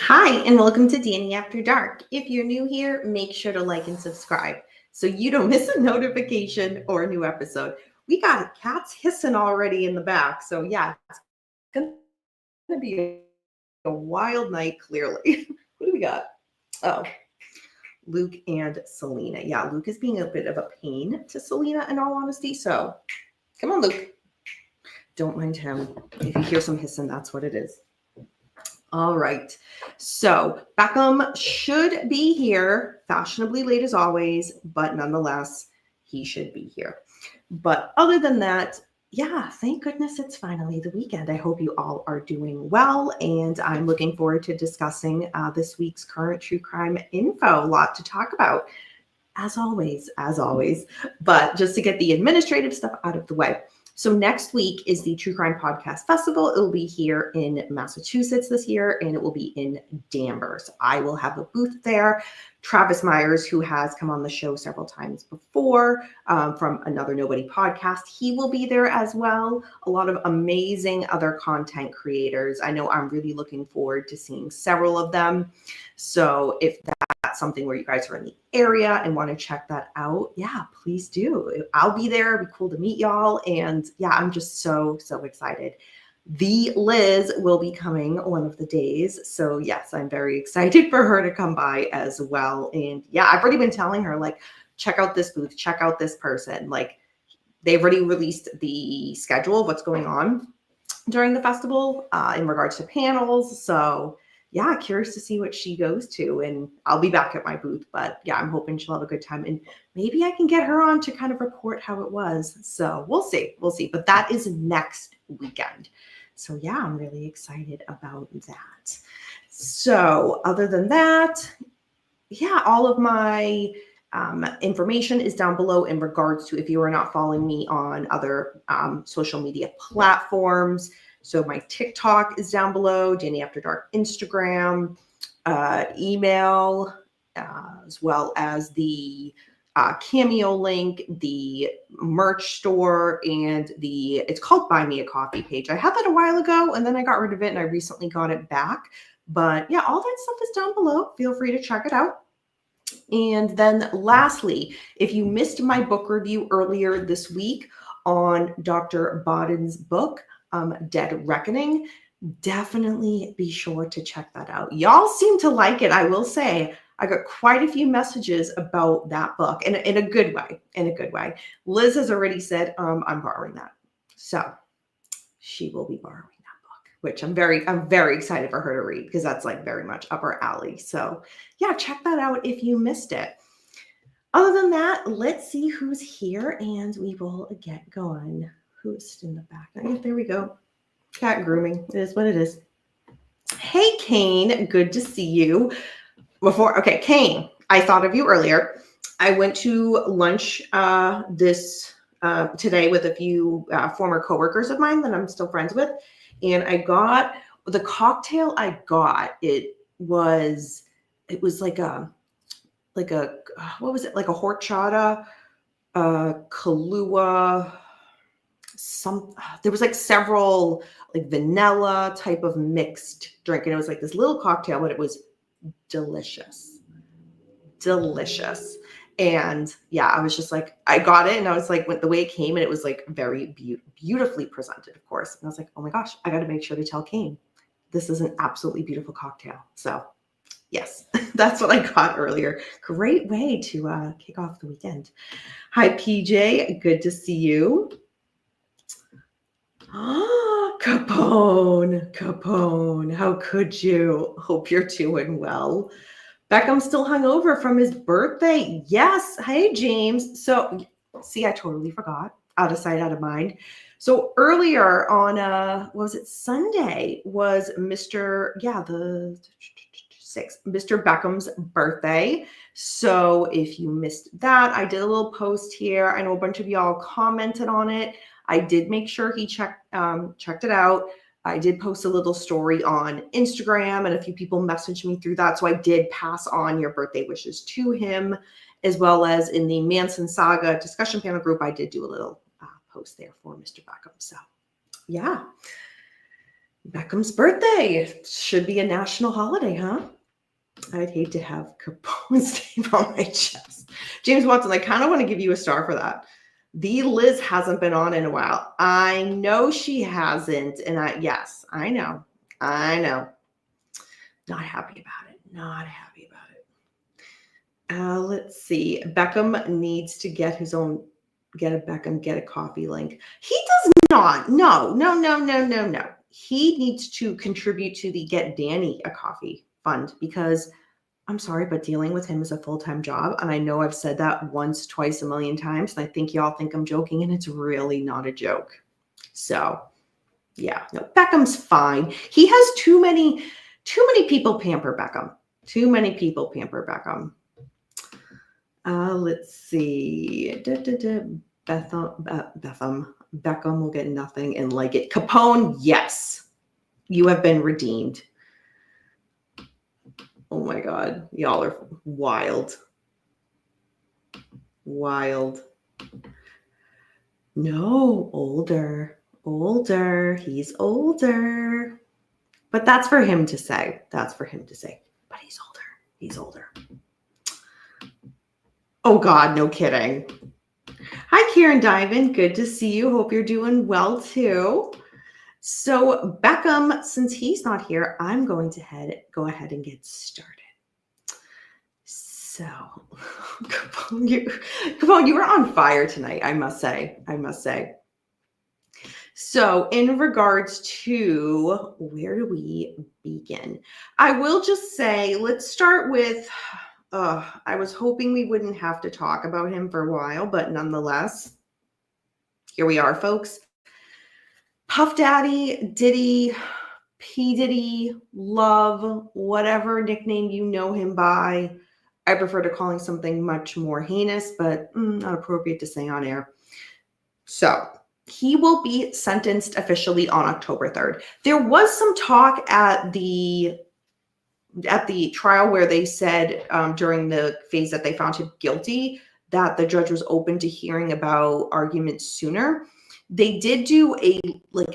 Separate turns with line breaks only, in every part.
Hi, and welcome to Danny After Dark. If you're new here, make sure to like and subscribe so you don't miss a notification or a new episode. We got cats hissing already in the back, so yeah, it's gonna be a wild night, clearly. What do we got? Oh, Luke and Selena. Yeah, Luke is being a bit of a pain to Selena in all honesty, so come on, Luke. Don't mind him. If you hear some hissing, that's what it is. All right. So Beckham should be here, fashionably late as always, but nonetheless, he should be here. But other than that, yeah, thank goodness it's finally the weekend. I hope you all are doing well, and I'm looking forward to discussing this week's current true crime info. A lot to talk about, as always, as always. But just to get the administrative stuff out of the way. So next week is the True Crime Podcast Festival. It will be here in Massachusetts this year, and it will be in Danvers. I will have a booth there. Travis Myers, who has come on the show several times before from Another Nobody podcast, he will be there as well. A lot of amazing other content creators. I know I'm really looking forward to seeing several of them. So if that's something where you guys are in the area and want to check that out, yeah, please do. I'll be there. It'll be cool to meet y'all. And yeah, I'm just so excited. The Liz will be coming one of the days. So yes, I'm very excited for her to come by as well. And yeah, I've already been telling her, like, check out this booth, check out this person. Like, they've already released the schedule of what's going on during the festival in regards to panels. So yeah, curious to see what she goes to. And I'll be back at my booth, but yeah, I'm hoping she'll have a good time. And maybe I can get her on to kind of report how it was. So we'll see. But that is next weekend. So yeah, I'm really excited about that. So other than that, yeah, all of my information is down below in regards to if you are not following me on other social media platforms. So my TikTok is down below, Danny After Dark Instagram, email, as well as the Cameo link, the merch store, and it's called Buy Me a Coffee page. I had that a while ago and then I got rid of it and I recently got it back. But yeah, all that stuff is down below. Feel free to check it out. And then lastly, if you missed my book review earlier this week on Dr. Bodden's book, Dead Reckoning, definitely be sure to check that out. Y'all seem to like it, I will say. I got quite a few messages about that book in a good way. Liz has already said, I'm borrowing that. So she will be borrowing that book, which I'm very excited for her to read because that's like very much up her alley. So yeah, check that out if you missed it. Other than that, let's see who's here and we will get going. Who's in the back? There we go. Cat grooming. It is what it is. Hey, Kane. Good to see you. Kane, I thought of you earlier. I went to lunch today with a few former coworkers of mine that I'm still friends with. And I got the cocktail I got. It was like a what was it? Like a horchata, Kahlua, there was like several like vanilla type of mixed drink. And it was like this little cocktail, but it was delicious. And yeah, I was just like, I got it and I was like, the way it came and it was like very beautifully presented, of course. And I was like, oh my gosh, I got to make sure to tell Kane, this is an absolutely beautiful cocktail. So yes, that's what I got earlier. Great way to kick off the weekend. Hi, PJ. Good to see you. Capone. How could you? Hope you're doing well. Beckham's still hungover from his birthday. Yes. Hey, James. So, see, I totally forgot. Out of sight, out of mind. So earlier on, what was it? Sunday was Mr. Beckham's birthday. So if you missed that, I did a little post here. I know a bunch of y'all commented on it. I did make sure he checked it out. I did post a little story on Instagram and a few people messaged me through that. So I did pass on your birthday wishes to him, as well as in the Manson Saga discussion panel group. I did do a little post there for Mr. Beckham. So yeah. Beckham's birthday should be a national holiday, huh? I'd hate to have Capone's name on my chest. James Watson, I kind of want to give you a star for that. The Liz hasn't been on in a while. I know she hasn't. And yes, I know. Not happy about it. Not happy about it. Let's see. Beckham needs to get his own, get a coffee link. He does not. No. He needs to contribute to the Get Danny a Coffee fund, because I'm sorry, but dealing with him is a full-time job. And I know I've said that once, twice, a million times. And I think y'all think I'm joking, and it's really not a joke. So yeah, no, Beckham's fine. He has too many people pamper Beckham. Too many people pamper Beckham. Let's see. Beckham will get nothing and like it. Capone, yes. You have been redeemed. Oh my God. Y'all are wild. Wild. No, older. He's older. But that's for him to say. But he's older. Oh God, no kidding. Hi, Karen Diamond. Good to see you. Hope you're doing well too. So Beckham, since he's not here, I'm going to go ahead and get started. So Capone, you were on fire tonight, I must say. So in regards to where do we begin? I will just say, let's start with, I was hoping we wouldn't have to talk about him for a while, but nonetheless, here we are, folks. Puff Daddy, Diddy, P. Diddy, Love, whatever nickname you know him by. I prefer to call him something much more heinous, but not appropriate to say on air. So he will be sentenced officially on October 3rd. There was some talk at the trial where they said during the phase that they found him guilty that the judge was open to hearing about arguments sooner. They did do a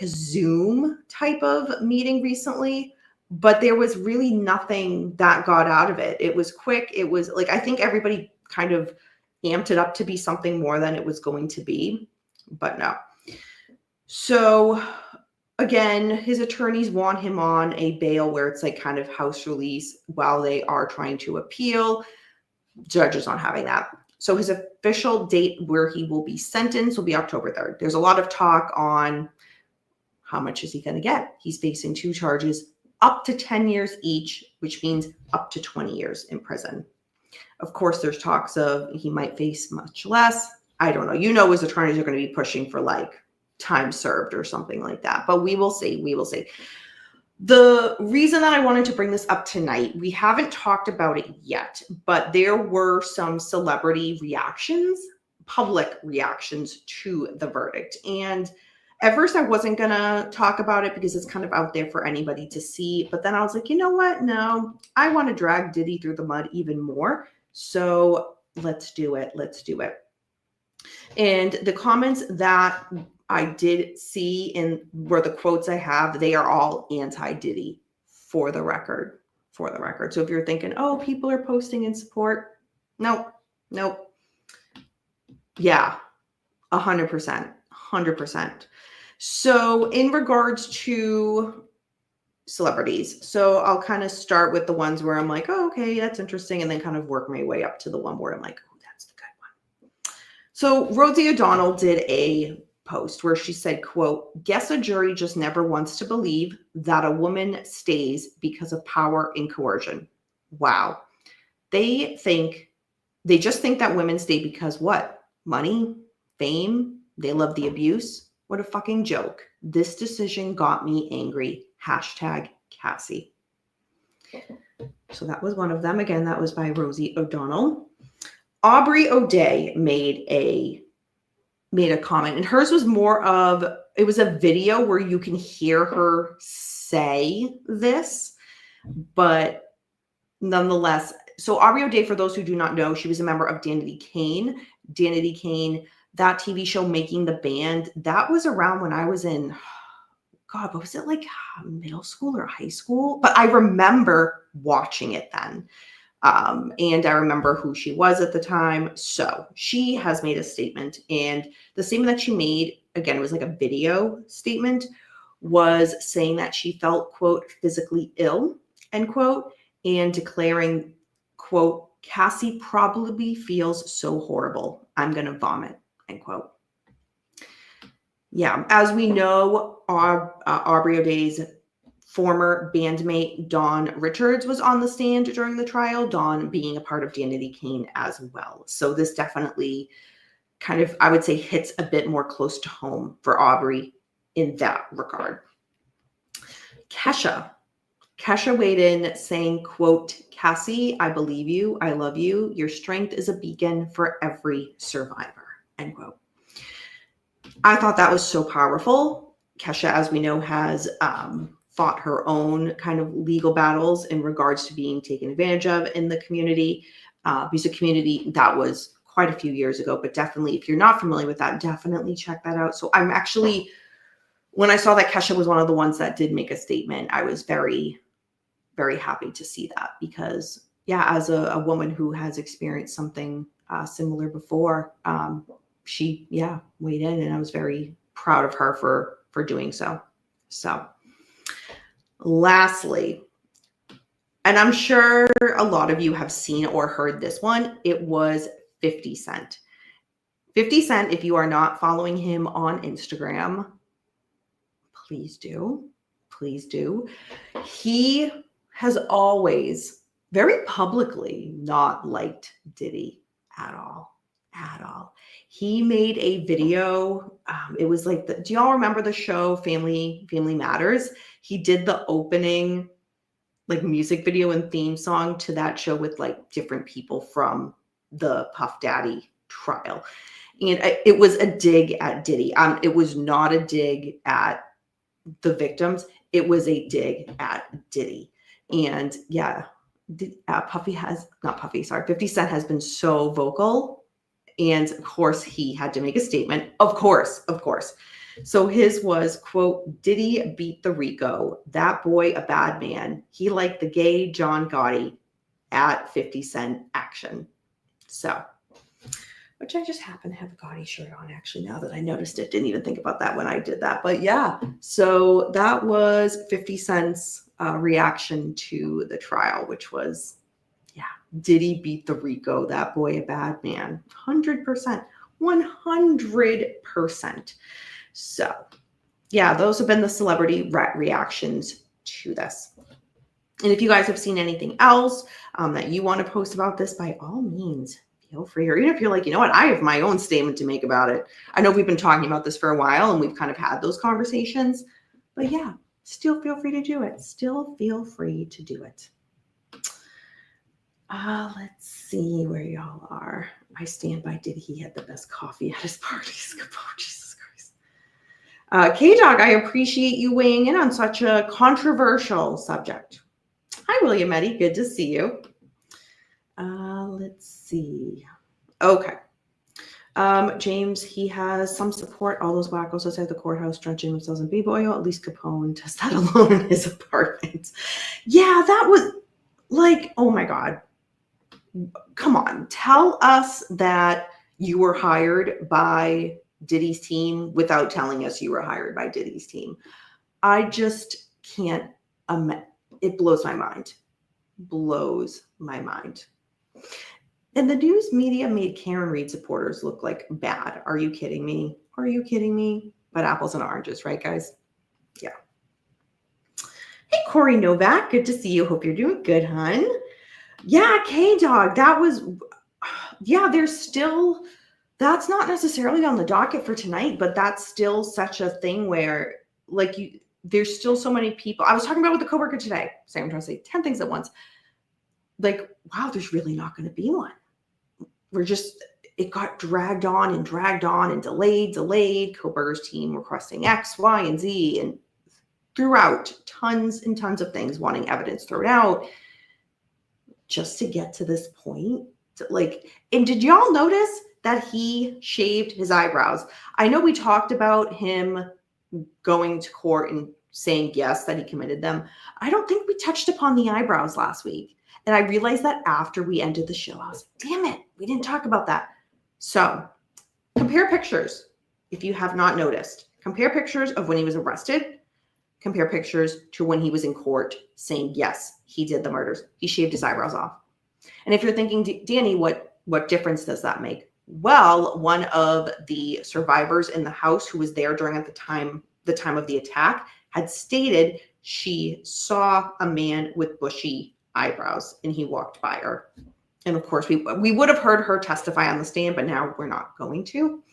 Zoom type of meeting recently, but there was really nothing that got out of it. It was quick. It was I think everybody kind of amped it up to be something more than it was going to be, but no. So again, his attorneys want him on a bail where it's kind of house release while they are trying to appeal. Judge is not having that. So his official date where he will be sentenced will be October 3rd. There's a lot of talk on how much is he going to get. He's facing 2 charges, up to 10 years each, which means up to 20 years in prison. Of course, there's talks of he might face much less. I don't know. His attorneys are going to be pushing for time served or something like that. But we will see. The reason that I wanted to bring this up tonight, we haven't talked about it yet, but there were some celebrity reactions, public reactions to the verdict. And at first I wasn't going to talk about it because it's kind of out there for anybody to see. But then I was like, you know what? No, I want to drag Diddy through the mud even more. So let's do it. And the comments that I did see were the quotes I have, they are all anti-Diddy for the record. So if you're thinking, oh, people are posting in support. Nope. Yeah, 100%. So in regards to celebrities, so I'll kind of start with the ones where I'm like, oh, okay, that's interesting. And then kind of work my way up to the one where I'm like, oh, that's the good one. So Rosie O'Donnell did a post where she said, quote, guess a jury just never wants to believe that a woman stays because of power and coercion. Wow. They just think that women stay because what? Money? Fame? They love the abuse? What a fucking joke. This decision got me angry. #Cassie. So that was one of them. Again, that was by Rosie O'Donnell. Aubrey O'Day made a comment, and hers was more of, it was a video where you can hear her say this, but nonetheless. So Aubrey O'Day, for those who do not know, she was a member of Danity Kane. That TV show, Making the Band, that was around when I was in God, what was it, like middle school or high school? But I remember watching it then. And I remember who she was at the time. So she has made a statement, and the statement that she made, again, it was like a video statement, was saying that she felt, quote, physically ill, end quote, and declaring, quote, Cassie probably feels so horrible. I'm going to vomit, end quote. Yeah, as we know, Aubrey O'Day's former bandmate Dawn Richards was on the stand during the trial, Dawn being a part of Danity Kane as well. So this definitely kind of, I would say, hits a bit more close to home for Aubrey in that regard. Kesha weighed in saying, quote, Cassie, I believe you. I love you. Your strength is a beacon for every survivor, end quote. I thought that was so powerful. Kesha, as we know, has fought her own kind of legal battles in regards to being taken advantage of in the community, music community. That was quite a few years ago, but definitely, if you're not familiar with that, definitely check that out. So I'm actually, when I saw that Kesha was one of the ones that did make a statement, I was very, very happy to see that, because yeah, as a woman who has experienced something similar before, she weighed in, and I was very proud of her for doing so. So lastly, and I'm sure a lot of you have seen or heard this one, it was 50 Cent. 50 Cent, if you are not following him on Instagram, please do. Please do. He has always very publicly not liked Diddy at all. At all. He made a video. It was like, do y'all remember the show Family Matters? He did the opening like music video and theme song to that show with like different people from the Puff Daddy trial. And it was a dig at Diddy. It was not a dig at the victims. It was a dig at Diddy. And yeah, 50 Cent has been so vocal. And of course, he had to make a statement. Of course. So his was, quote, Diddy beat the Rico. That boy a bad man. He liked the gay John Gotti at 50 Cent action. So, which I just happen to have a Gotti shirt on, actually, now that I noticed it. Didn't even think about that when I did that. But yeah, so that was 50 Cent's reaction to the trial, which was, Diddy beat the Rico. That boy a bad man. 100%. 100%. So, yeah, those have been the celebrity reactions to this. And if you guys have seen anything else that you want to post about this, by all means, feel free. Or even if you're like, you know what, I have my own statement to make about it. I know we've been talking about this for a while, and we've kind of had those conversations. But yeah, still feel free to do it. Still feel free to do it. Let's see where y'all are. I stand by Diddy. He had the best coffee at his parties. Oh, Jesus Christ. K-Dog, I appreciate you weighing in on such a controversial subject. Hi, William Eddy. Good to see you. Let's see. Okay. James, he has some support. All those wackos outside the courthouse drenching themselves in baby oil. At least Capone does that alone in his apartment. Yeah, that was like, oh my God. Come on, tell us that you were hired by Diddy's team without telling us you were hired by Diddy's team. I just can't, it blows my mind. Blows my mind. And the news media made Karen Reed supporters look like bad. Are you kidding me? Are you kidding me? But apples and oranges, right, guys? Yeah. Hey, Corey Novak, good to see you. Hope you're doing good, hun. Yeah, K-Dog, there's still, that's not necessarily on the docket for tonight, but that's still such a thing where, like, there's still so many people. I was talking about with the coworker today. So I'm trying to say 10 things at once. Like, wow, there's really not going to be one. It got dragged on and delayed. Coburger's team requesting X, Y, and Z, and throughout tons and tons of things, wanting evidence thrown out. Just to get to this point, and did y'all notice that he shaved his eyebrows? I know we talked about him going to court and saying yes, that he committed them. I don't think we touched upon the eyebrows last week. And I realized that after we ended the show, I was like, damn it, we didn't talk about that. So compare pictures. If you have not noticed, compare pictures of when he was arrested, compare pictures to when he was in court saying, yes, he did the murders. He shaved his eyebrows off. And if you're thinking, Danny, what difference does that make? Well, one of the survivors in the house who was there during the time of the attack had stated she saw a man with bushy eyebrows and he walked by her. And of course, we would have heard her testify on the stand, but now we're not going to.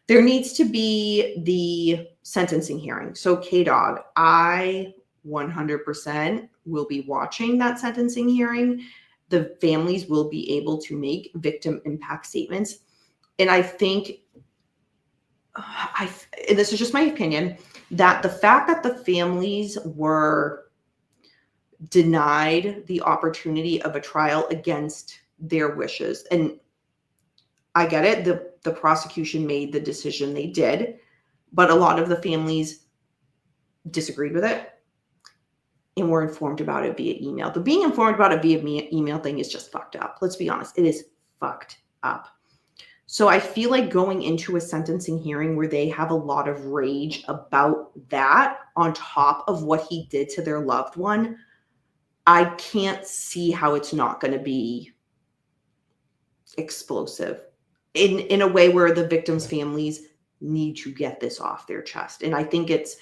There needs to be the sentencing hearing. So K-Dog, I 100% will be watching that sentencing hearing. The families will be able to make victim impact statements. And I think, and this is just my opinion, that the fact that the families were denied the opportunity of a trial against their wishes, and I get it, the prosecution made the decision they did, but a lot of the families disagreed with it and were informed about it via email. The being informed about it via email thing is just fucked up. Let's be honest. It is fucked up. So I feel like going into a sentencing hearing where they have a lot of rage about that on top of what he did to their loved one, I can't see how it's not going to be explosive in a way where the victims' families need to get this off their chest. And I think it's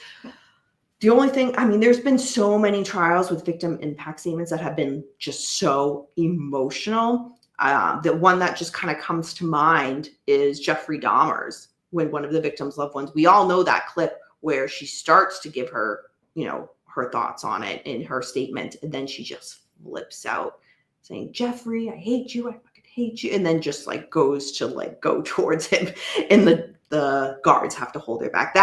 the only thing, I mean, there's been so many trials with victim impact statements that have been just so emotional. The one that just kind of comes to mind is Jeffrey Dahmer's, when one of the victims' loved ones, we all know that clip where she starts to give her, her thoughts on it in her statement. And then she just flips out saying, Jeffrey, I hate you. I fucking hate you. And then just like goes to go towards him. And the guards have to hold her back.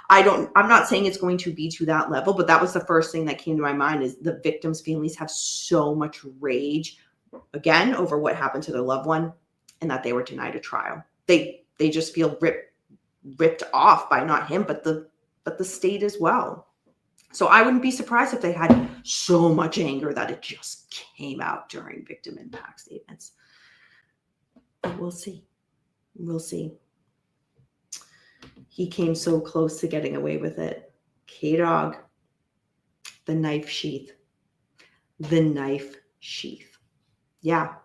I'm not saying it's going to be to that level, but that was the first thing that came to my mind is the victims' families have so much rage, again, over what happened to their loved one and that they were denied a trial. They just feel ripped off by not him, but the state as well. So I wouldn't be surprised if they had so much anger that it just came out during victim impact statements. But we'll see. We'll see. He came so close to getting away with it. K-Dog, the knife sheath. The knife sheath. Yeah.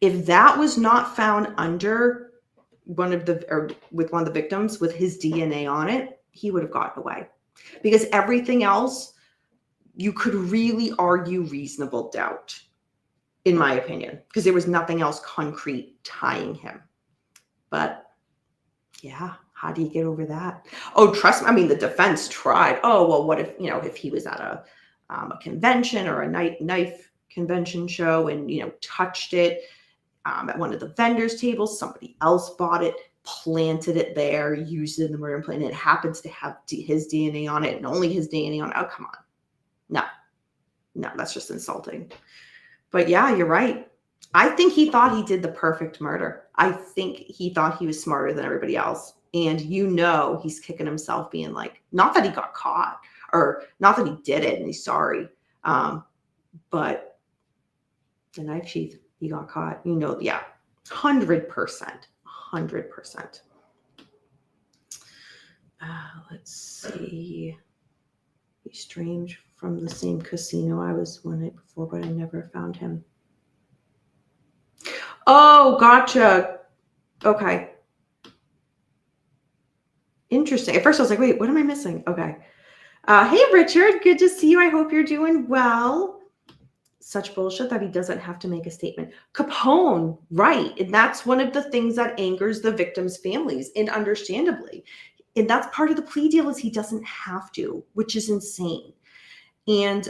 If that was not found under with one of the victims with his DNA on it, he would have gotten away. Because everything else, you could really argue reasonable doubt, in my opinion, because there was nothing else concrete tying him. But yeah, how do you get over that? Oh, trust me. I mean, the defense tried. Oh, well, what if he was at a convention or a knife convention show and, touched it at one of the vendors' tables, somebody else bought it, planted it there, used it in the murder plan, and it happens to have his DNA on it and only his DNA on it. Oh, come on. No, that's just insulting. But yeah, you're right. I think he thought he did the perfect murder. I think he thought he was smarter than everybody else. And he's kicking himself being like, not that he got caught or not that he did it and he's sorry. But the knife sheath, he got caught, yeah, 100%. Let's see. He's strange from the same casino I was one night before, but I never found him. Oh, gotcha. Okay. Interesting. At first I was like, wait, what am I missing? Okay. Hey, Richard, good to see you. I hope you're doing well. Such bullshit that he doesn't have to make a statement. Capone, right. And that's one of the things that angers the victims' families, and understandably. And that's part of the plea deal is he doesn't have to, which is insane. And,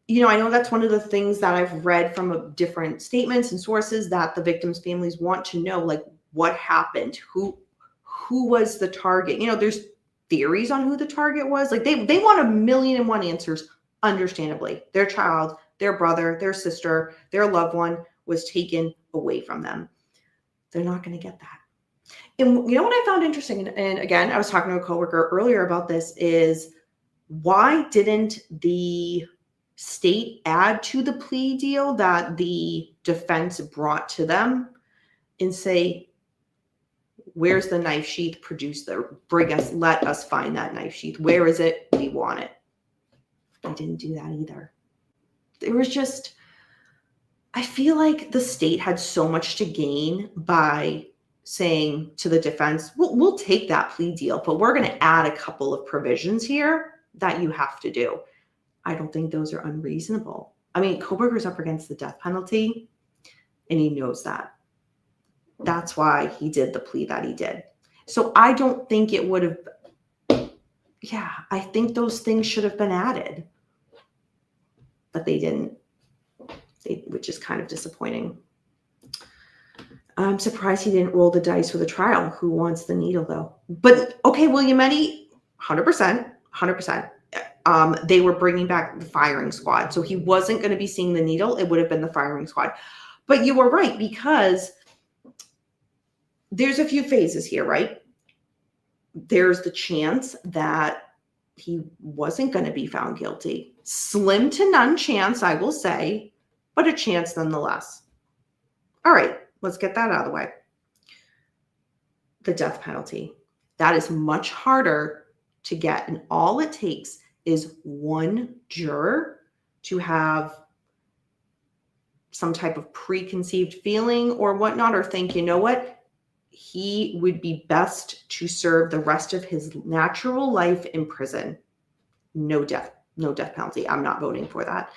I know that's one of the things that I've read from different statements and sources that the victims' families want to know, like what happened, who was the target. There's theories on who the target was. Like they want 1,000,001 answers, understandably. Their child, their brother, their sister, their loved one was taken away from them. They're not going to get that. And what I found interesting, and again, I was talking to a coworker earlier about this, is Why didn't the state add to the plea deal that the defense brought to them and say, where's the knife sheath? Let us find that knife sheath. Where is it? We want it. They didn't do that either. There was just, I feel like the state had so much to gain by saying to the defense, we'll take that plea deal, but we're going to add a couple of provisions here that you have to do. I don't think those are unreasonable. I mean, Kohberger's up against the death penalty, and he knows that. That's why he did the plea that he did. So I don't think it would have, I think those things should have been added. But they didn't, which is kind of disappointing. I'm surprised he didn't roll the dice with a trial. Who wants the needle, though? But, okay, Williametti, 100%. They were bringing back the firing squad. So he wasn't going to be seeing the needle. It would have been the firing squad. But you were right, because there's a few phases here, right? There's the chance that he wasn't going to be found guilty. Slim to none chance, I will say, but a chance nonetheless. All right, let's get that out of the way. The death penalty. That is much harder to get, and all it takes is one juror to have some type of preconceived feeling or whatnot, or think, you know what? He would be best to serve the rest of his natural life in prison. No death penalty. I'm not voting for that.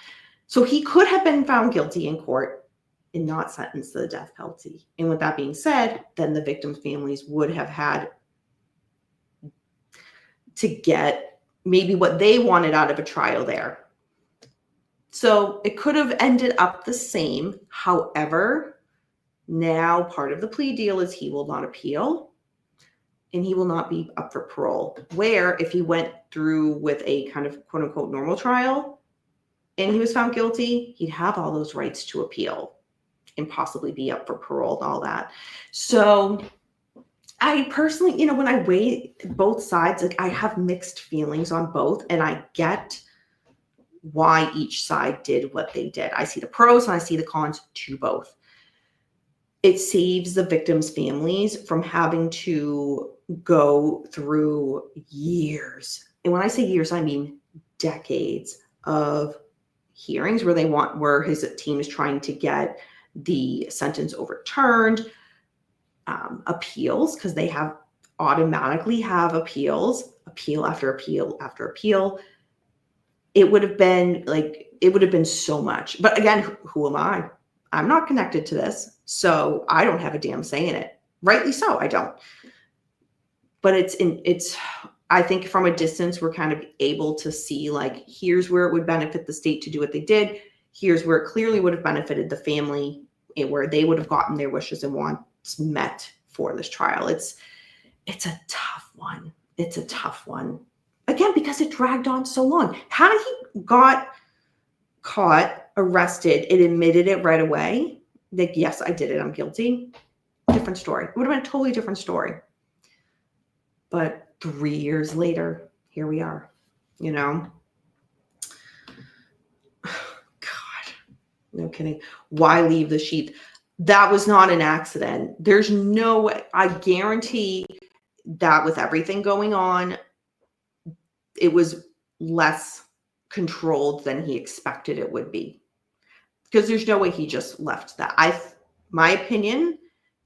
So he could have been found guilty in court and not sentenced to the death penalty. And with that being said, then the victims' families would have had to get maybe what they wanted out of a trial there. So it could have ended up the same. However, now part of the plea deal is he will not appeal and he will not be up for parole. Where if he went through with a kind of quote unquote normal trial and he was found guilty, he'd have all those rights to appeal and possibly be up for parole and all that. So I personally, when I weigh both sides, like I have mixed feelings on both, and I get why each side did what they did. I see the pros and I see the cons to both. It saves the victims' families from having to go through years. And when I say years, I mean decades of hearings where his team is trying to get the sentence overturned, appeals, because they automatically have appeal after appeal after appeal. It would have been so much. But again, who am I? I'm not connected to this, so I don't have a damn say in it. Rightly so, I don't. But I think from a distance, we're kind of able to see, like, here's where it would benefit the state to do what they did. Here's where it clearly would have benefited the family, and where they would have gotten their wishes and wants met for this trial. It's a tough one. It's a tough one. Again, because it dragged on so long. Had he got caught, arrested, and admitted it right away, like, yes, I did it, I'm guilty, different story. It would have been a totally different story. But 3 years later, here we are, God, no kidding. Why leave the sheath? That was not an accident. There's no way. I guarantee that with everything going on, it was less controlled than he expected it would be. Because there's no way he just left that. My opinion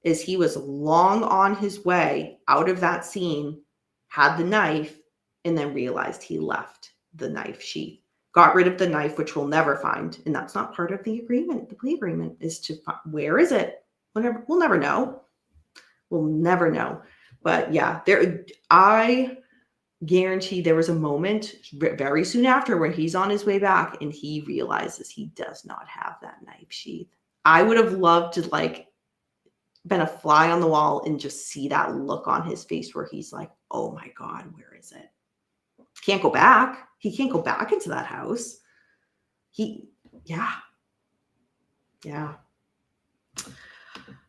is he was long on his way out of that scene, had the knife, and then realized he left the knife sheath. Got rid of the knife, which we'll never find. And that's not part of the agreement. The plea agreement is to find, where is it? We'll never know. We'll never know. But yeah, I guarantee there was a moment very soon after where he's on his way back and he realizes he does not have that knife sheath. I would have loved to been a fly on the wall and just see that look on his face where he's like, oh my God, where is it? Can't go back. He can't go back into that house. Yeah.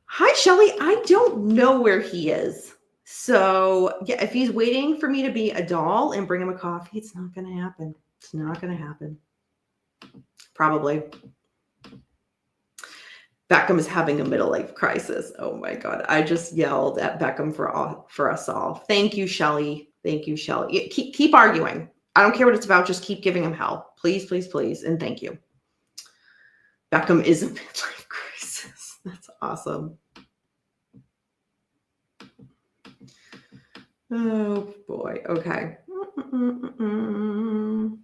Hi, Shelly. I don't know where he is. So yeah, if he's waiting for me to be a doll and bring him a coffee, it's not going to happen. It's not going to happen. Probably. Beckham is having a middle life crisis. Oh my God. I just yelled at Beckham for us all. Thank you, Shelly. Thank you, Shelly. Keep arguing. I don't care what it's about. Just keep giving him hell. Please, please, please. And thank you. Beckham is a midlife crisis. That's awesome. Oh boy. Okay.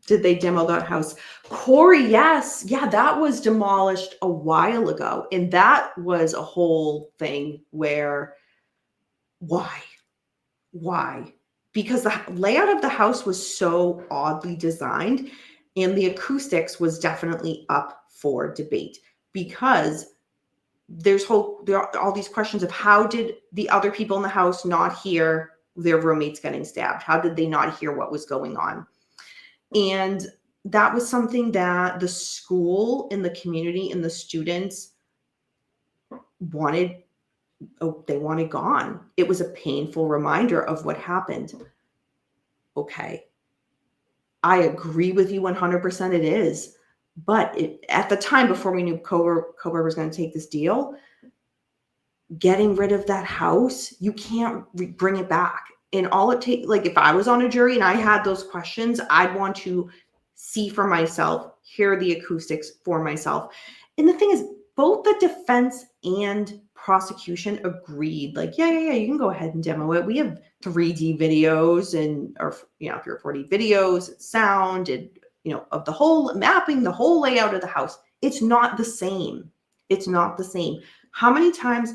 Did they demo that house? Corey, yes. Yeah, that was demolished a while ago. And that was a whole thing where, why? Because the layout of the house was so oddly designed, and the acoustics was definitely up for debate, because there are all these questions of how did the other people in the house not hear their roommates getting stabbed? How did they not hear what was going on? And that was something that the school and the community and the students wanted gone. It was a painful reminder of what happened. Okay. I agree with you 100%. It is. But at the time, before we knew Kober was going to take this deal, getting rid of that house, you can't bring it back. And all it takes, like if I was on a jury and I had those questions, I'd want to see for myself, hear the acoustics for myself. And the thing is, both the defense and prosecution agreed, like, yeah, you can go ahead and demo it. We have 3D videos or if you're 4D videos, sound, and, of the whole mapping, the whole layout of the house. It's not the same. It's not the same. How many times,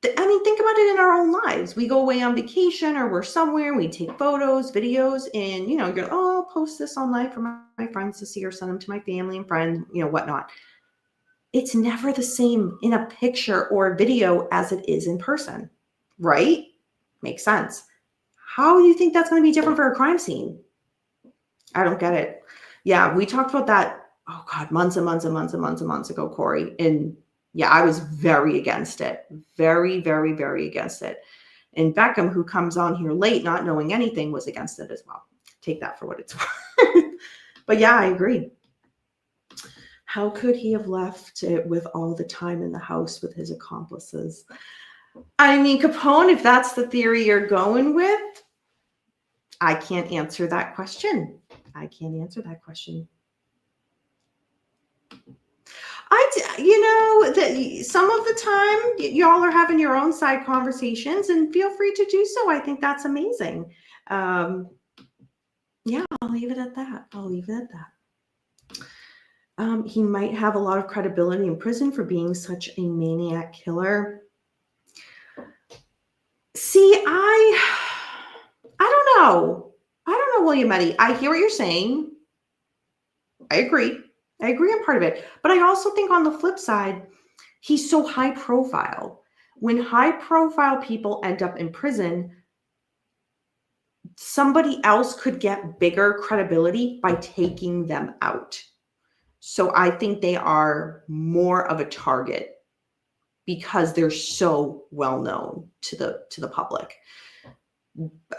think about it in our own lives. We go away on vacation or we're somewhere, we take photos, videos, and, you're, I'll post this online for my friends to see or send them to my family and friends, whatnot. It's never the same in a picture or a video as it is in person, right? Makes sense. How do you think that's going to be different for a crime scene? I don't get it. Yeah, we talked about that, oh God, months and months and months and months and months ago, Corey. And yeah, I was very against it. Very, very, very against it. And Beckham, who comes on here late, not knowing anything, was against it as well. Take that for what it's worth. But yeah, I agree. How could he have left it with all the time in the house with his accomplices? I mean, Capone, if that's the theory you're going with, I can't answer that question. Some of the time y'all are having your own side conversations, and feel free to do so. I think that's amazing. Yeah, I'll leave it at that. He might have a lot of credibility in prison for being such a maniac killer. See, I don't know. William Eddy. I hear what you're saying. I agree on part of it. But I also think on the flip side, he's so high profile. When high profile people end up in prison, somebody else could get bigger credibility by taking them out. So I think they are more of a target because they're so well known to the public.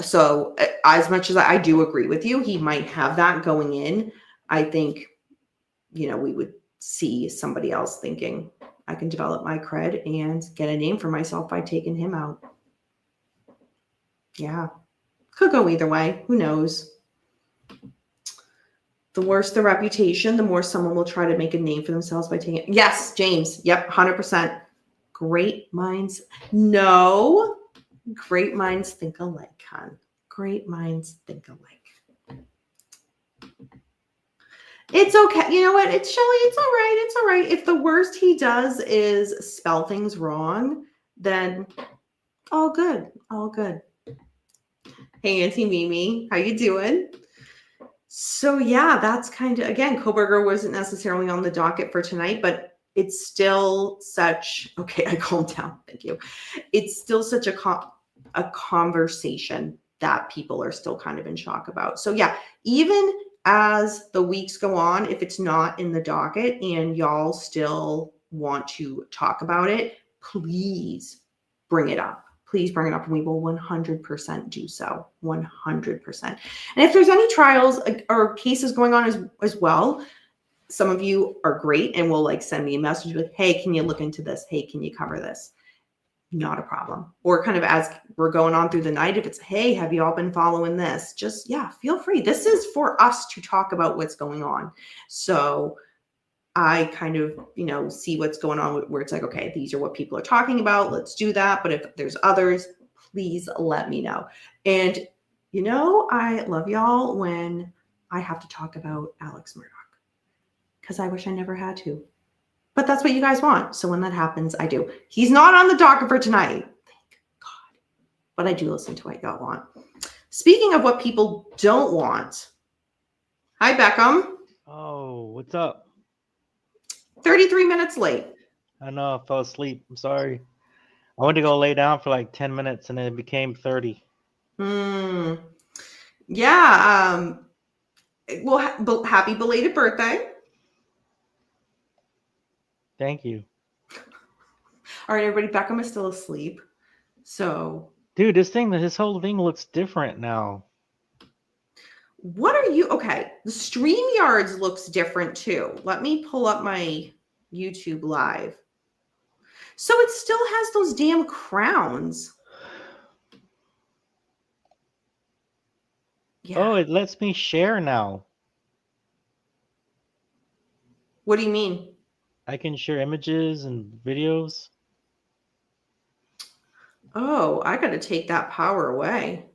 So as much as I do agree with you, he might have that going in. I think, we would see somebody else thinking, I can develop my cred and get a name for myself by taking him out. Yeah. Could go either way. Who knows? The worse the reputation, the more someone will try to make a name for themselves by taking it. Yes, James. Yep, 100%. Great minds. No. Great minds think alike, hon. Great minds think alike. It's okay. You know what? It's Shelly. It's all right. It's all right. If the worst he does is spell things wrong, then all good. All good. Hey, Auntie Mimi. How you doing? So yeah, that's kind of, again, Koberger wasn't necessarily on the docket for tonight, but it's still such, okay, I calmed down. Thank you. It's still such a conversation that people are still kind of in shock about. So yeah, even as the weeks go on, if it's not in the docket and y'all still want to talk about it, please bring it up. please bring it up and we will 100% do so. 100%. And if there's any trials or cases going on as well, some of you are great and will like send me a message like, hey, can you look into this? Hey, can you cover this? Not a problem. Or kind of as we're going on through the night, if it's, hey, have you all been following this? Just, yeah, feel free. This is for us to talk about what's going on. So I kind of, see what's going on where it's like, okay, these are what people are talking about. Let's do that. But if there's others, please let me know. And, I love y'all when I have to talk about Alex Murdoch because I wish I never had to. But that's what you guys want. So when that happens, I do. He's not on the docket for tonight. Thank God. But I do listen to what y'all want. Speaking of what people don't want. Hi, Beckham.
Oh, what's up?
33 minutes late.
I know, I fell asleep. I'm sorry. I went to go lay down for like 10 minutes and then it became 30.
Yeah. Well, happy belated birthday.
Thank you.
All right, everybody. Beckham is still asleep. So.
Dude, this whole thing looks different now.
What are you? Okay. The StreamYards looks different too. Let me pull up my YouTube live. So it still has those damn crowns. Yeah.
Oh, it lets me share now.
What do you mean?
I can share images and videos.
Oh, I got to take that power away.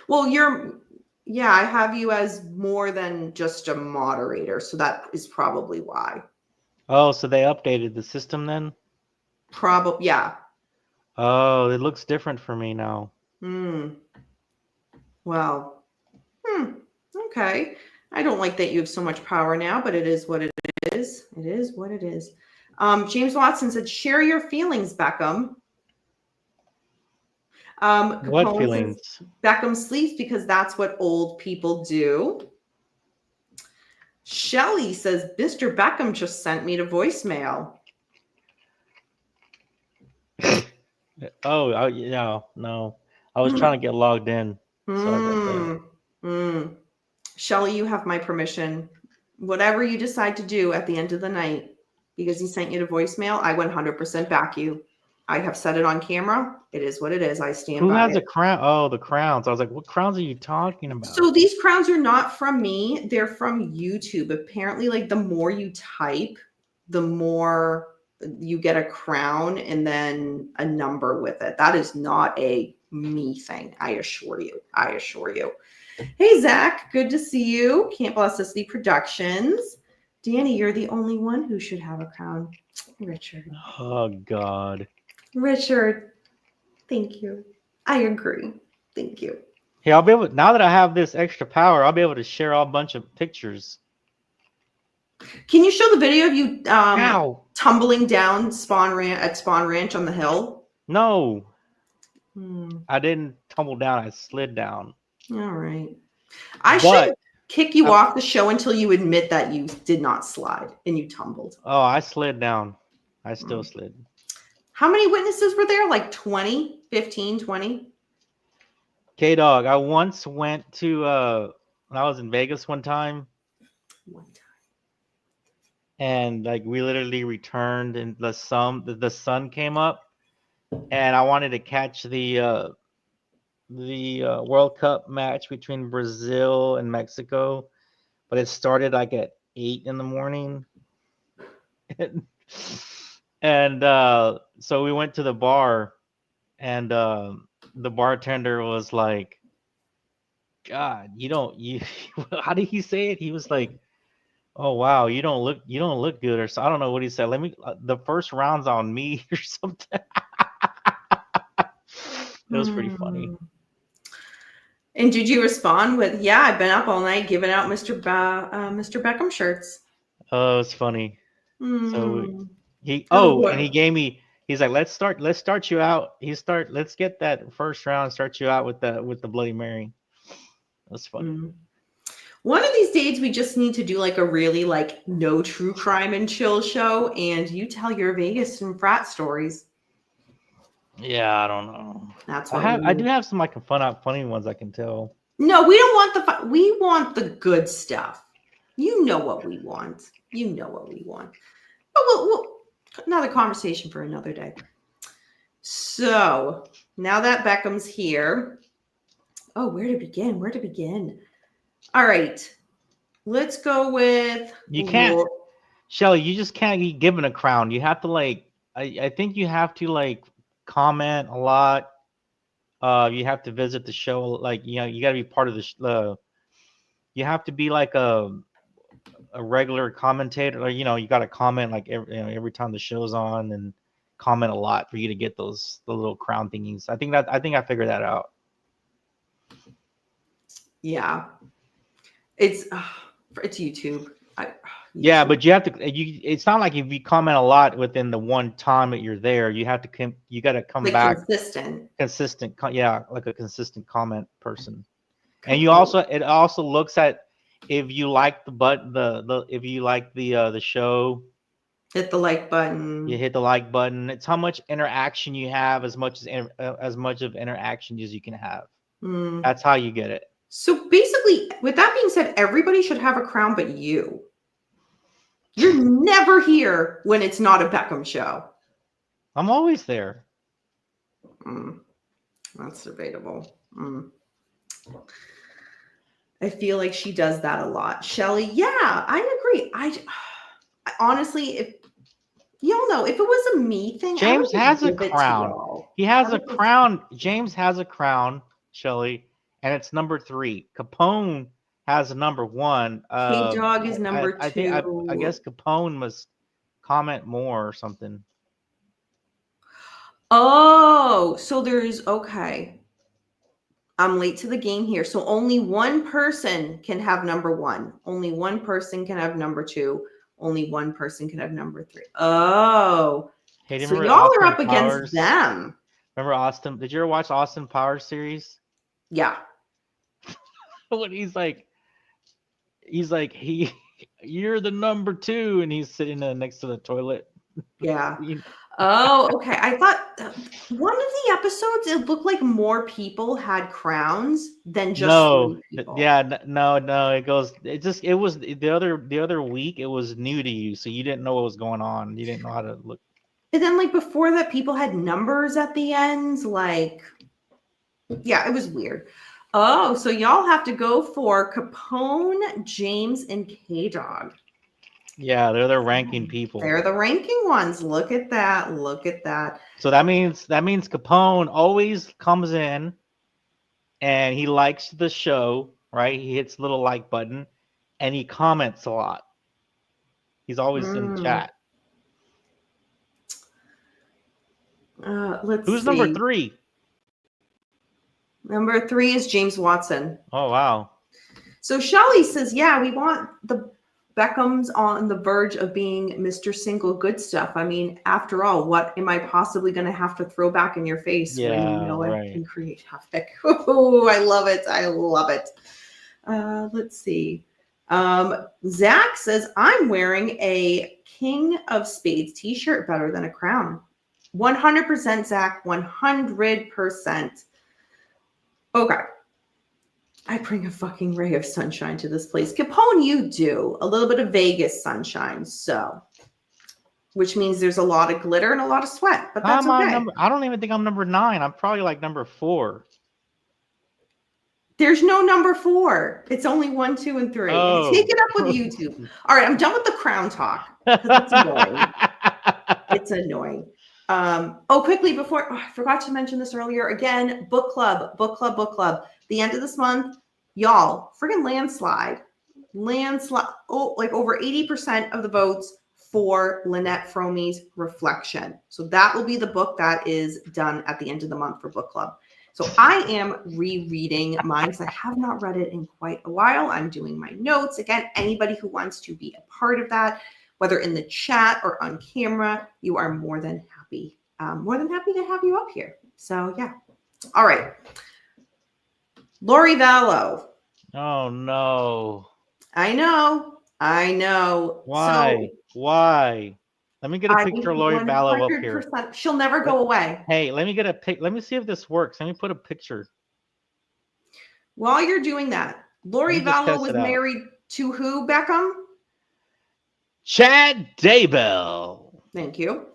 Well, I have you as more than just a moderator. So that is probably why.
Oh, so they updated the system then?
Probably, yeah.
Oh, it looks different for me now.
Well, okay. I don't like that you have so much power now, but it is what it is. It is what it is. James Watson said, share your feelings, Beckham.
What feelings?
Beckham sleeps because that's what old people do. Shelly says, Mr. Beckham just sent me to voicemail.
Oh, yeah, no. I was trying to get logged in. Sorry about that.
Shelly, you have my permission. Whatever you decide to do at the end of the night, because he sent you to voicemail, I 100% back you. I have said it on camera. It is what it is. I stand by it.
Who has a crown? Oh, the crowns. I was like, what crowns are you talking about?
So these crowns are not from me. They're from YouTube. Apparently, like the more you type, the more you get a crown and then a number with it. That is not a me thing. I assure you. Hey, Zach. Good to see you. Camp Elasticity Productions. Danny, you're the only one who should have a crown. Richard.
Oh, God.
Richard, thank you. I agree. Thank you.
Hey, I'll be able, now that I have this extra power, I'll be able to share a bunch of pictures.
Can you show the video of you tumbling down Spawn Ranch on the hill?
No. I didn't tumble down. I slid down.
All right. I should kick you off the show until you admit that you did not slide and you tumbled.
Oh, I slid down. I still slid.
How many witnesses were there? Like 20, 15, 20?
K-Dog, I once went to, when I was in Vegas one time. And like we literally returned and the sun came up and I wanted to catch the World Cup match between Brazil and Mexico, but it started like at 8 in the morning. And so we went to the bar and the bartender was like, God, how did he say it? He was like, oh wow, you don't look good, or so I don't know what he said. The first round's on me or something. It was pretty funny.
And did you respond with, yeah, I've been up all night giving out Mr. Beckham shirts?
Oh, it's funny. So and he gave me, he's like, let's start you out. Let's get that first round, start you out with the Bloody Mary. That's funny.
One of these days, we just need to do like a really like no true crime and chill show, and you tell your Vegas and frat stories.
Yeah, I don't know.
That's
I
what
have, I
we
do have some like funny ones I can tell.
No, we don't want we want the good stuff. You know what we want. You know what we want. But another conversation for another day. So now that Beckham's here, oh, where to begin? Where to begin? All right, let's go with
You can't, Shelly. You just can't be given a crown. You have to like. I think you have to like comment a lot. You have to visit the show. Like you got to be part of the. You have to be like a regular commentator. Or, you got to comment like every time the show's on and comment a lot for you to get the little crown thingies. I think I figured that out.
Yeah, it's YouTube.
Yeah,
YouTube.
but you have to. It's not like if you comment a lot within the one time that you're there, you have to you got to come
Like
back
consistent.
consistent. Yeah, like a consistent comment person. And
Complete.
it also looks at if you like the if you like the show,
Hit the like button.
you hit the like button. It's how much interaction you have, as much of interaction as you can have.
Mm.
That's how you get it.
So basically, with that being said, everybody should have a crown but you. You're never here when it's not a Beckham show.
I'm always there.
That's debatable. I feel like she does that a lot. Shelly, yeah, I agree. I honestly, if y'all know, if it was a me thing,
James
I would
has a
give it to
crown.
y'all.
He has a crown. James has a crown, Shelly, and it's number 3. Capone has a number 1.
K-Dog is number
I think
2.
I guess Capone must comment more or something.
Oh, so there's okay. I'm late to the game here. So only one person can have number 1. Only one person can have number 2. Only one person can have number 3. Oh.
Hey, do you
So
remember
y'all are
Austin
up against
Powers?
them.
Remember Austin? Did you ever watch Austin Powers series?
Yeah.
When he's like you're the number 2, and he's sitting next to the toilet.
Yeah. Oh, okay. I thought one of the episodes, it looked like more people had crowns than just 3 people.
Yeah, no. It was the other week. It was new to you, so you didn't know what was going on. You didn't know how to look.
And then, like, before that, people had numbers at the end. Like, yeah, it was weird. Oh, so y'all have to go for Capone, James, and K-Dog.
Yeah, they're the ranking people.
They're the ranking ones. Look at that. Look at that.
So that means Capone always comes in and he likes the show, right? He hits the little like button and he comments a lot. He's always in the chat. Who's
see.
number 3?
Number 3 is James Watson.
Oh, wow.
So Shelly says, yeah, we want the Beckhams on the verge of being Mr. Single Good Stuff. I mean, after all, what am I possibly going to have to throw back in your face when you know I can create havoc? Oh, I love it. I love it. Let's see. Zach says, I'm wearing a King of Spades t-shirt better than a crown. 100% Zach, 100%. Okay. I bring a fucking ray of sunshine to this place. Capone, you do. A little bit of Vegas sunshine. So, which means there's a lot of glitter and a lot of sweat, but that's okay.
I don't even think I'm number 9. I'm probably like number 4.
There's no number 4. It's only 1, 2, and 3.
Oh.
Take it up with YouTube. All right, I'm done with the crown talk. It's annoying. It's annoying. Quickly before, I forgot to mention this earlier. Again, book club. The end of this month, y'all, friggin' landslide. Oh, like over 80% of the votes for Lynette Fromey's Reflection. So that will be the book that is done at the end of the month for book club. So I am rereading mine because I have not read it in quite a while. I'm doing my notes. Again, anybody who wants to be a part of that, whether in the chat or on camera, you are more than happy. To have you up here. So yeah. All right. Lori Vallow.
Oh no.
I know.
Why? Why? Let me get a picture of Lori Vallow up here.
100%. She'll never go away.
Hey, let me get a pic. Let me see if this works. Let me put a picture.
While you're doing that, Lori Vallow was married to who, Beckham?
Chad Daybell.
Thank you.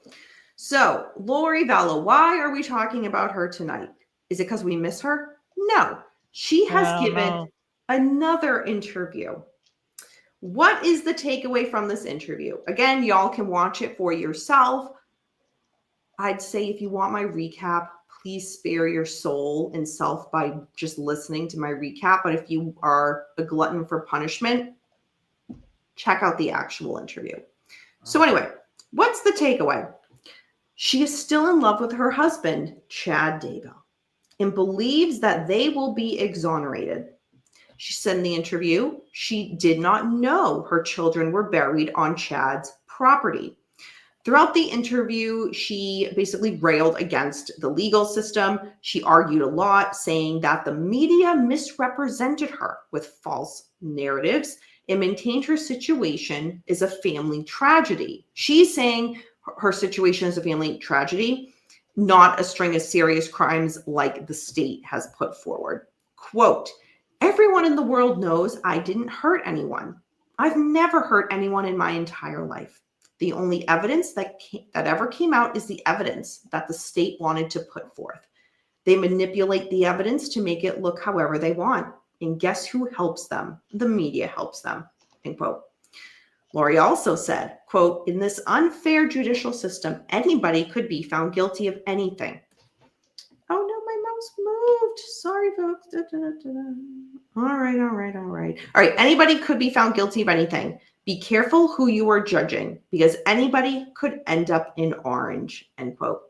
So, Lori Vallow, why are we talking about her tonight? Is it because we miss her? No. She has given another interview. What is the takeaway from this interview? Again, y'all can watch it for yourself. I'd say if you want my recap, please spare your soul and self by just listening to my recap. But if you are a glutton for punishment, check out the actual interview. So anyway, what's the takeaway? She is still in love with her husband, Chad Daybell, and believes that they will be exonerated. She said in the interview, she did not know her children were buried on Chad's property. Throughout the interview, she basically railed against the legal system. She argued a lot, saying that the media misrepresented her with false narratives and maintained her situation is a family tragedy. She's saying her situation is a family tragedy, not a string of serious crimes like the state has put forward. Quote, "Everyone in the world knows I didn't hurt anyone. I've never hurt anyone in my entire life. The only evidence that ever came out is the evidence that the state wanted to put forth. They manipulate the evidence to make it look however they want. And guess who helps them? The media helps them." End quote. Lori also said, quote, "In this unfair judicial system, anybody could be found guilty of anything." Oh no, my mouse moved. Sorry, folks. Da, da, da, da. All right. Anybody could be found guilty of anything. Be careful who you are judging because anybody could end up in orange, end quote.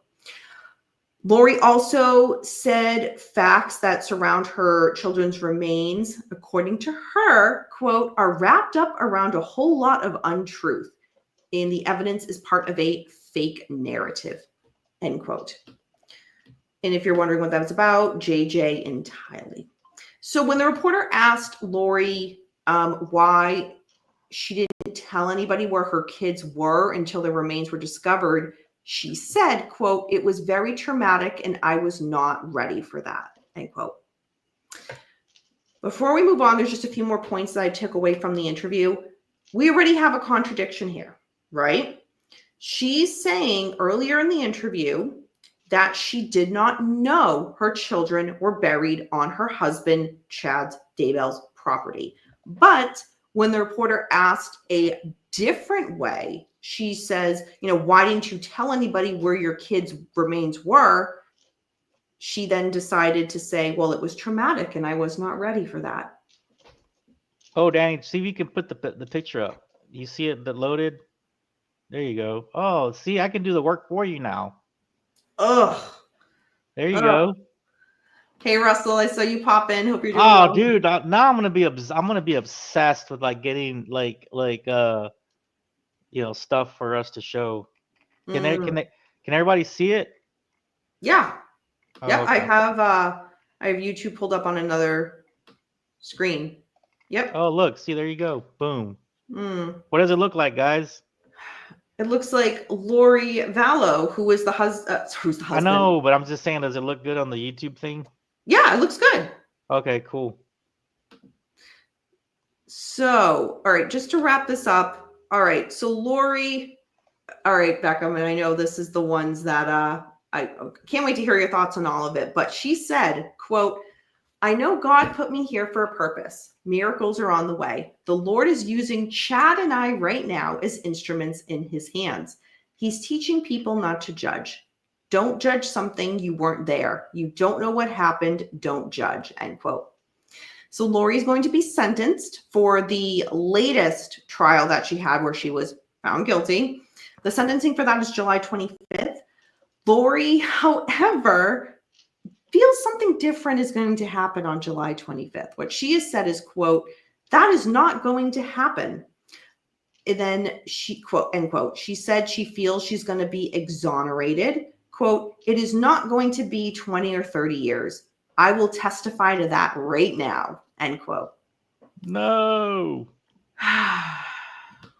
Lori also said facts that surround her children's remains, according to her, quote, "are wrapped up around a whole lot of untruth, and the evidence is part of a fake narrative," end quote. And if you're wondering what that was about, JJ entirely. So when the reporter asked Lori why she didn't tell anybody where her kids were until their remains were discovered, she said, quote, "It was very traumatic and I was not ready for that," end quote. Before we move on, there's just a few more points that I took away from the interview. We already have a contradiction here, right? She's saying earlier in the interview that she did not know her children were buried on her husband, Chad Daybell's property. But when the reporter asked a different way, she says, "Why didn't you tell anybody where your kids' remains were?" She then decided to say, "Well, it was traumatic and I was not ready for that."
Oh, Danny, see if you can put the picture up. You see it loaded? There you go. Oh, see, I can do the work for you now.
Ugh.
There you go.
Hey, Russell, I saw you pop in. Hope you're doing
well.
well.
Dude, now I'm gonna be obsessed with like getting like stuff for us to show. Can everybody see it?
Yeah.
Oh,
yep.
okay.
I have YouTube pulled up on another screen. Yep.
Oh, look, see, there you go. Boom. What does it look like, guys?
It looks like Lori Vallow, who is the who's the husband.
I know, but I'm just saying, does it look good on the YouTube thing?
Yeah, it looks good.
Okay, cool.
So, all right, just to wrap this up. All right, so Lori, all right, Beckham, and I know this is the ones that I can't wait to hear your thoughts on all of it, but she said, quote, "I know God put me here for a purpose. Miracles are on the way. The Lord is using Chad and I right now as instruments in his hands. He's teaching people not to judge. Don't judge something you weren't there. You don't know what happened. Don't judge," end quote. So Lori is going to be sentenced for the latest trial that she had where she was found guilty. The sentencing for that is July 25th. Lori, however, feels something different is going to happen on July 25th. What she has said is, quote, "That is not going to happen." And then she, quote, end quote, she said she feels she's going to be exonerated. Quote, "It is not going to be 20 or 30 years. I will testify to that right now," end quote.
No.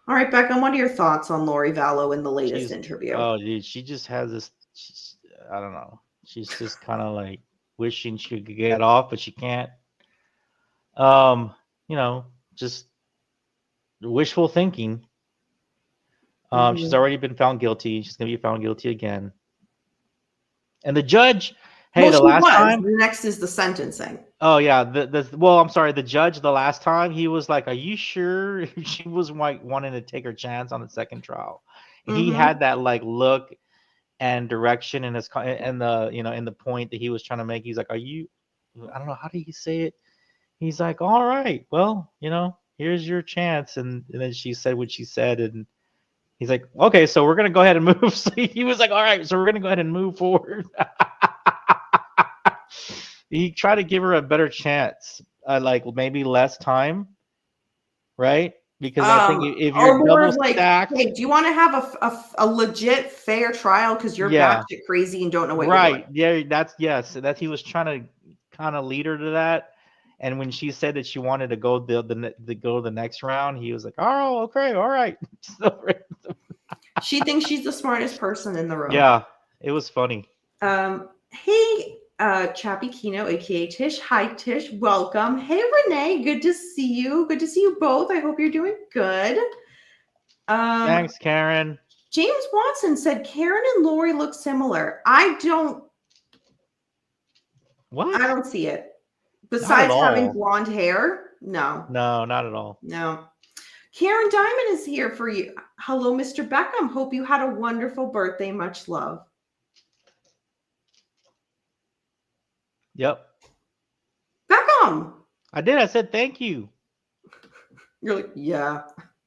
All right, Beckham, what are your thoughts on Lori Vallow in the latest
She's
interview?
oh dude, she just has this. I don't know. She's just kind of like wishing she could get off, but she can't. Um, you know, just wishful thinking. She's
Mhm.
already been found guilty. She's gonna be found guilty again. And the judge, hey,
Well,
the
she
last
was.
time.
The next is the sentencing.
Oh yeah, the well, I'm sorry, the judge the last time he was like, "Are you sure?" She was like wanting to take her chance on the second trial, and he
Mm-hmm.
had that like look and direction in his and the in the point that he was trying to make. He's like, "Are you?" I don't know how did he say it. He's like, "All right, well, here's your chance," and then she said what she said, and he's like, "Okay, so we're gonna go ahead and move." So he was like, "All right, so we're gonna go ahead and move forward." He tried to give her a better chance, like maybe less time, right? Because I think if you're
Or more
double
of like,
stacked,
hey, do you want to have a legit fair trial because you're
yeah,
batshit crazy and don't know what you're doing?
right, yeah, that's yes, that he was trying to kind of lead her to that. And when she said that she wanted to go the next round, he was like, "Oh, okay, all right." So,
She thinks she's the smartest person in the room.
yeah, it was funny.
Hey, Chappie Kino, aka Tish. Hi, Tish. Welcome. Hey, Renee. Good to see you. Good to see you both. I hope you're doing good.
Thanks, Karen.
James Watson said Karen and Lori look similar. I don't
What?
see it.
Not at
Besides having
all.
blonde hair, no.
No, not at all.
No. Karen Diamond is here for you. Hello, Mr. Beckham. Hope you had a wonderful birthday. Much love.
Yep.
Beckham.
I did. I said thank you.
You're like, yeah.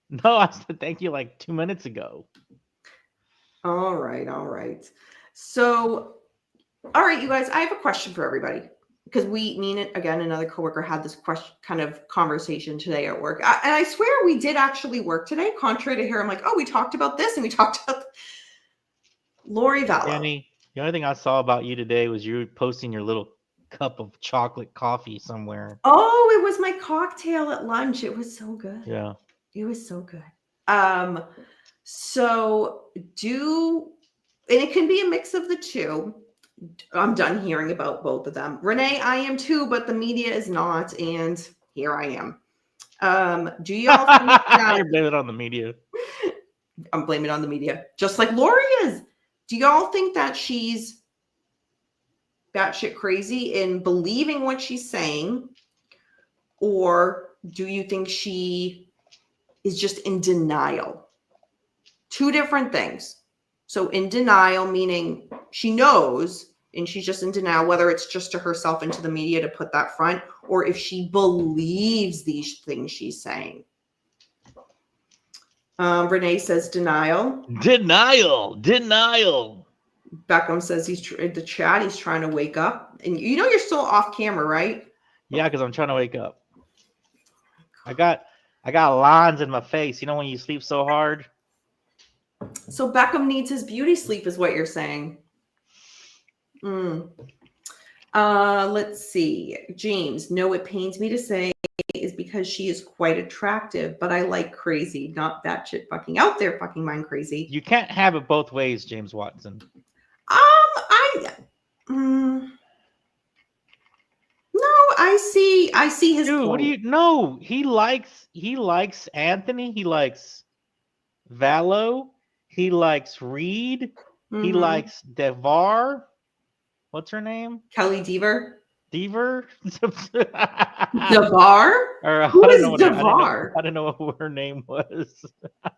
No, I said thank you like 2 minutes ago.
All right. All right. So, all right, you guys, I have a question for everybody because another coworker had this question kind of conversation today at work. And I swear we did actually work today, contrary to here. I'm like, oh, we talked about this and we talked about Lori Vallow.
Danny, the only thing I saw about you today was you posting your little cup of chocolate coffee somewhere.
Oh, it was my cocktail at lunch. It was so good.
Yeah.
It was so good. So and it can be a mix of the two. I'm done hearing about both of them. Renee, I am too, but the media is not, and here I am. Do y'all think that
You're blaming it on the media.
I'm blaming it on the media, just like Lori is. Do y'all think that she's batshit crazy in believing what she's saying, or do you think she is just in denial? Two different things. So in denial, meaning she knows and she's just in denial, whether it's just to herself and to the media to put that front, or if she believes these things she's saying. Renee says denial.
Denial.
Beckham says he's trying to wake up. And you're still off camera, right?
Yeah, because I'm trying to wake up. I got lines in my face. You know when you sleep so hard?
So Beckham needs his beauty sleep, is what you're saying. Let's see. James, no, it pains me to say is because she is quite attractive, but I like crazy, not that shit fucking out there fucking mind crazy.
You can't have it both ways, James Watson.
No, I see his
Dude,
point.
what do you know? He likes Anthony, he likes Vallow, he likes Reed, he likes Devar. What's her name?
Kelly Deaver.
Deaver?
Devar?
Or
Who is
I
Devar?
didn't know what her name was.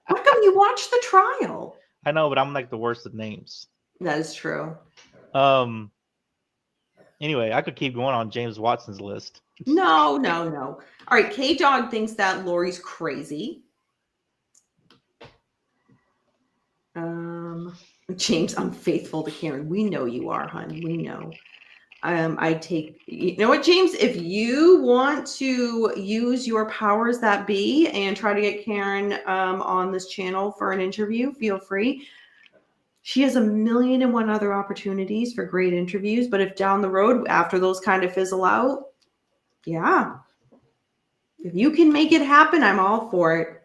How come you watched the trial?
I know, but I'm like the worst at names.
That is true.
Anyway, I could keep going on James Watson's list.
No. All right, K-Dog thinks that Lori's crazy. James, unfaithful to Karen. We know you are, hon. We know. You know what, James? If you want to use your powers that be and try to get Karen on this channel for an interview, feel free. She has 1,000,001 other opportunities for great interviews, but if down the road, after those kind of fizzle out, yeah. If you can make it happen, I'm all for it.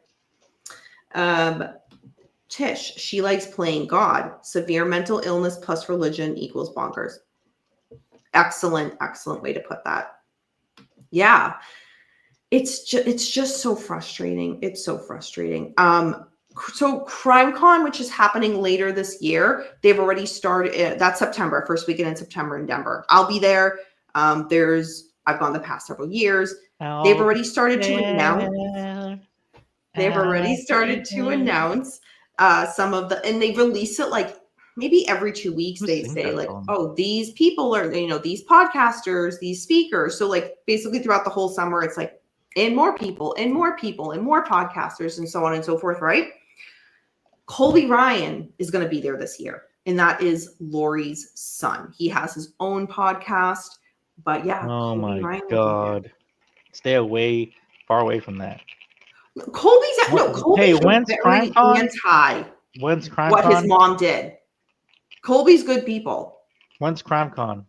Tish, she likes playing God. Severe mental illness plus religion equals bonkers. Excellent way to put that. Yeah. It's just so frustrating. It's so frustrating. So CrimeCon, which is happening later this year, they've already started. That's September, first weekend in September in Denver. I'll be there. I've gone the past several years. They've already started to announce. They've already started to announce some of the, and they release it like maybe every 2 weeks. They say like, oh, these people are, these podcasters, these speakers. So like basically throughout the whole summer, it's like, and more people, and more people, and more podcasters, and so on and so forth, right? Colby Ryan is going to be there this year, and that is Lori's son. He has his own podcast, but yeah.
Oh my God. Stay far away from that.
Colby's
when's
very anti
When's CrimeCon?
What his mom did. Colby's good people.
When's CrimeCon?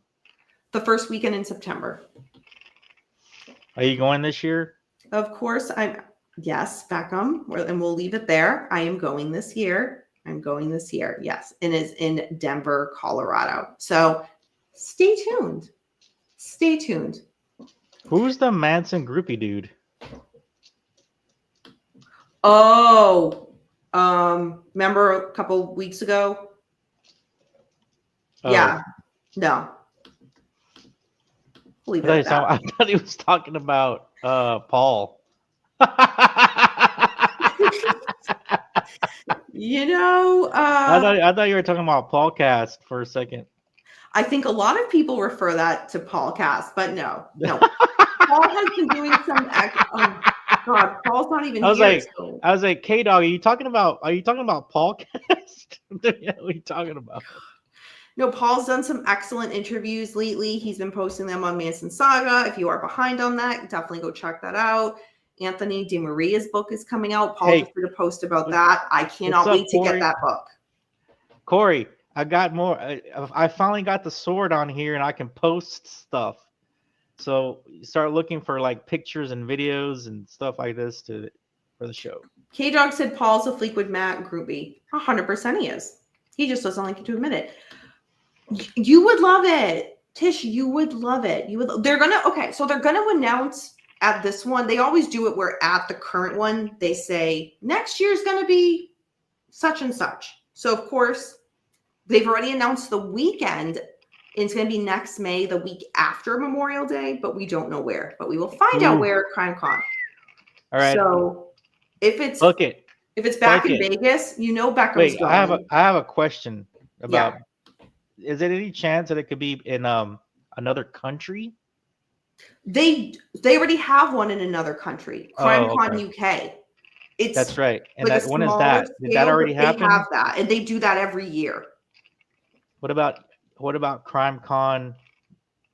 The first weekend in September.
Are you going this year?
Of course, yes, Beckham, and we'll leave it there. I am going this year. Yes, and it's in Denver, Colorado. So stay tuned.
Who's the Manson groupie dude?
Oh, remember a couple weeks ago? Oh. Yeah, no.
I thought he was talking about Paul.
I
thought you were talking about Paulcast for a second.
I think a lot of people refer that to Paulcast, but no. Paul has been doing some. Oh God, Paul's not even here.
I was like, K-Dog, are you talking about Paulcast? What are you talking about?
No, Paul's done some excellent interviews lately. He's been posting them on Manson Saga. If you are behind on that, definitely go check that out. Anthony DeMaria's book is coming out. Paul just did a post about that. I cannot wait to get that book.
Corey, I got more. I finally got the sword on here, and I can post stuff. So start looking for like pictures and videos and stuff like this for the show.
K-Dog said Paul's a Fleetwood Mac groupie. 100% he is. He just doesn't like to admit it. You would love it. Tish, you would love it. They're going to announce at this one. They always do it where at the current one, they say next year's going to be such and such. So of course, they've already announced the weekend. It's going to be next May, the week after Memorial Day, but we don't know where. But we will find out where at CrimeCon.
All right.
So if it's back in Vegas, Beckham's going.
I have a question about. Yeah. Is there any chance that it could be in another country?
They already have one in another country, CrimeCon UK.
That's right. And like when is that? Did that already happen?
They have that, and they do that every year.
What about CrimeCon?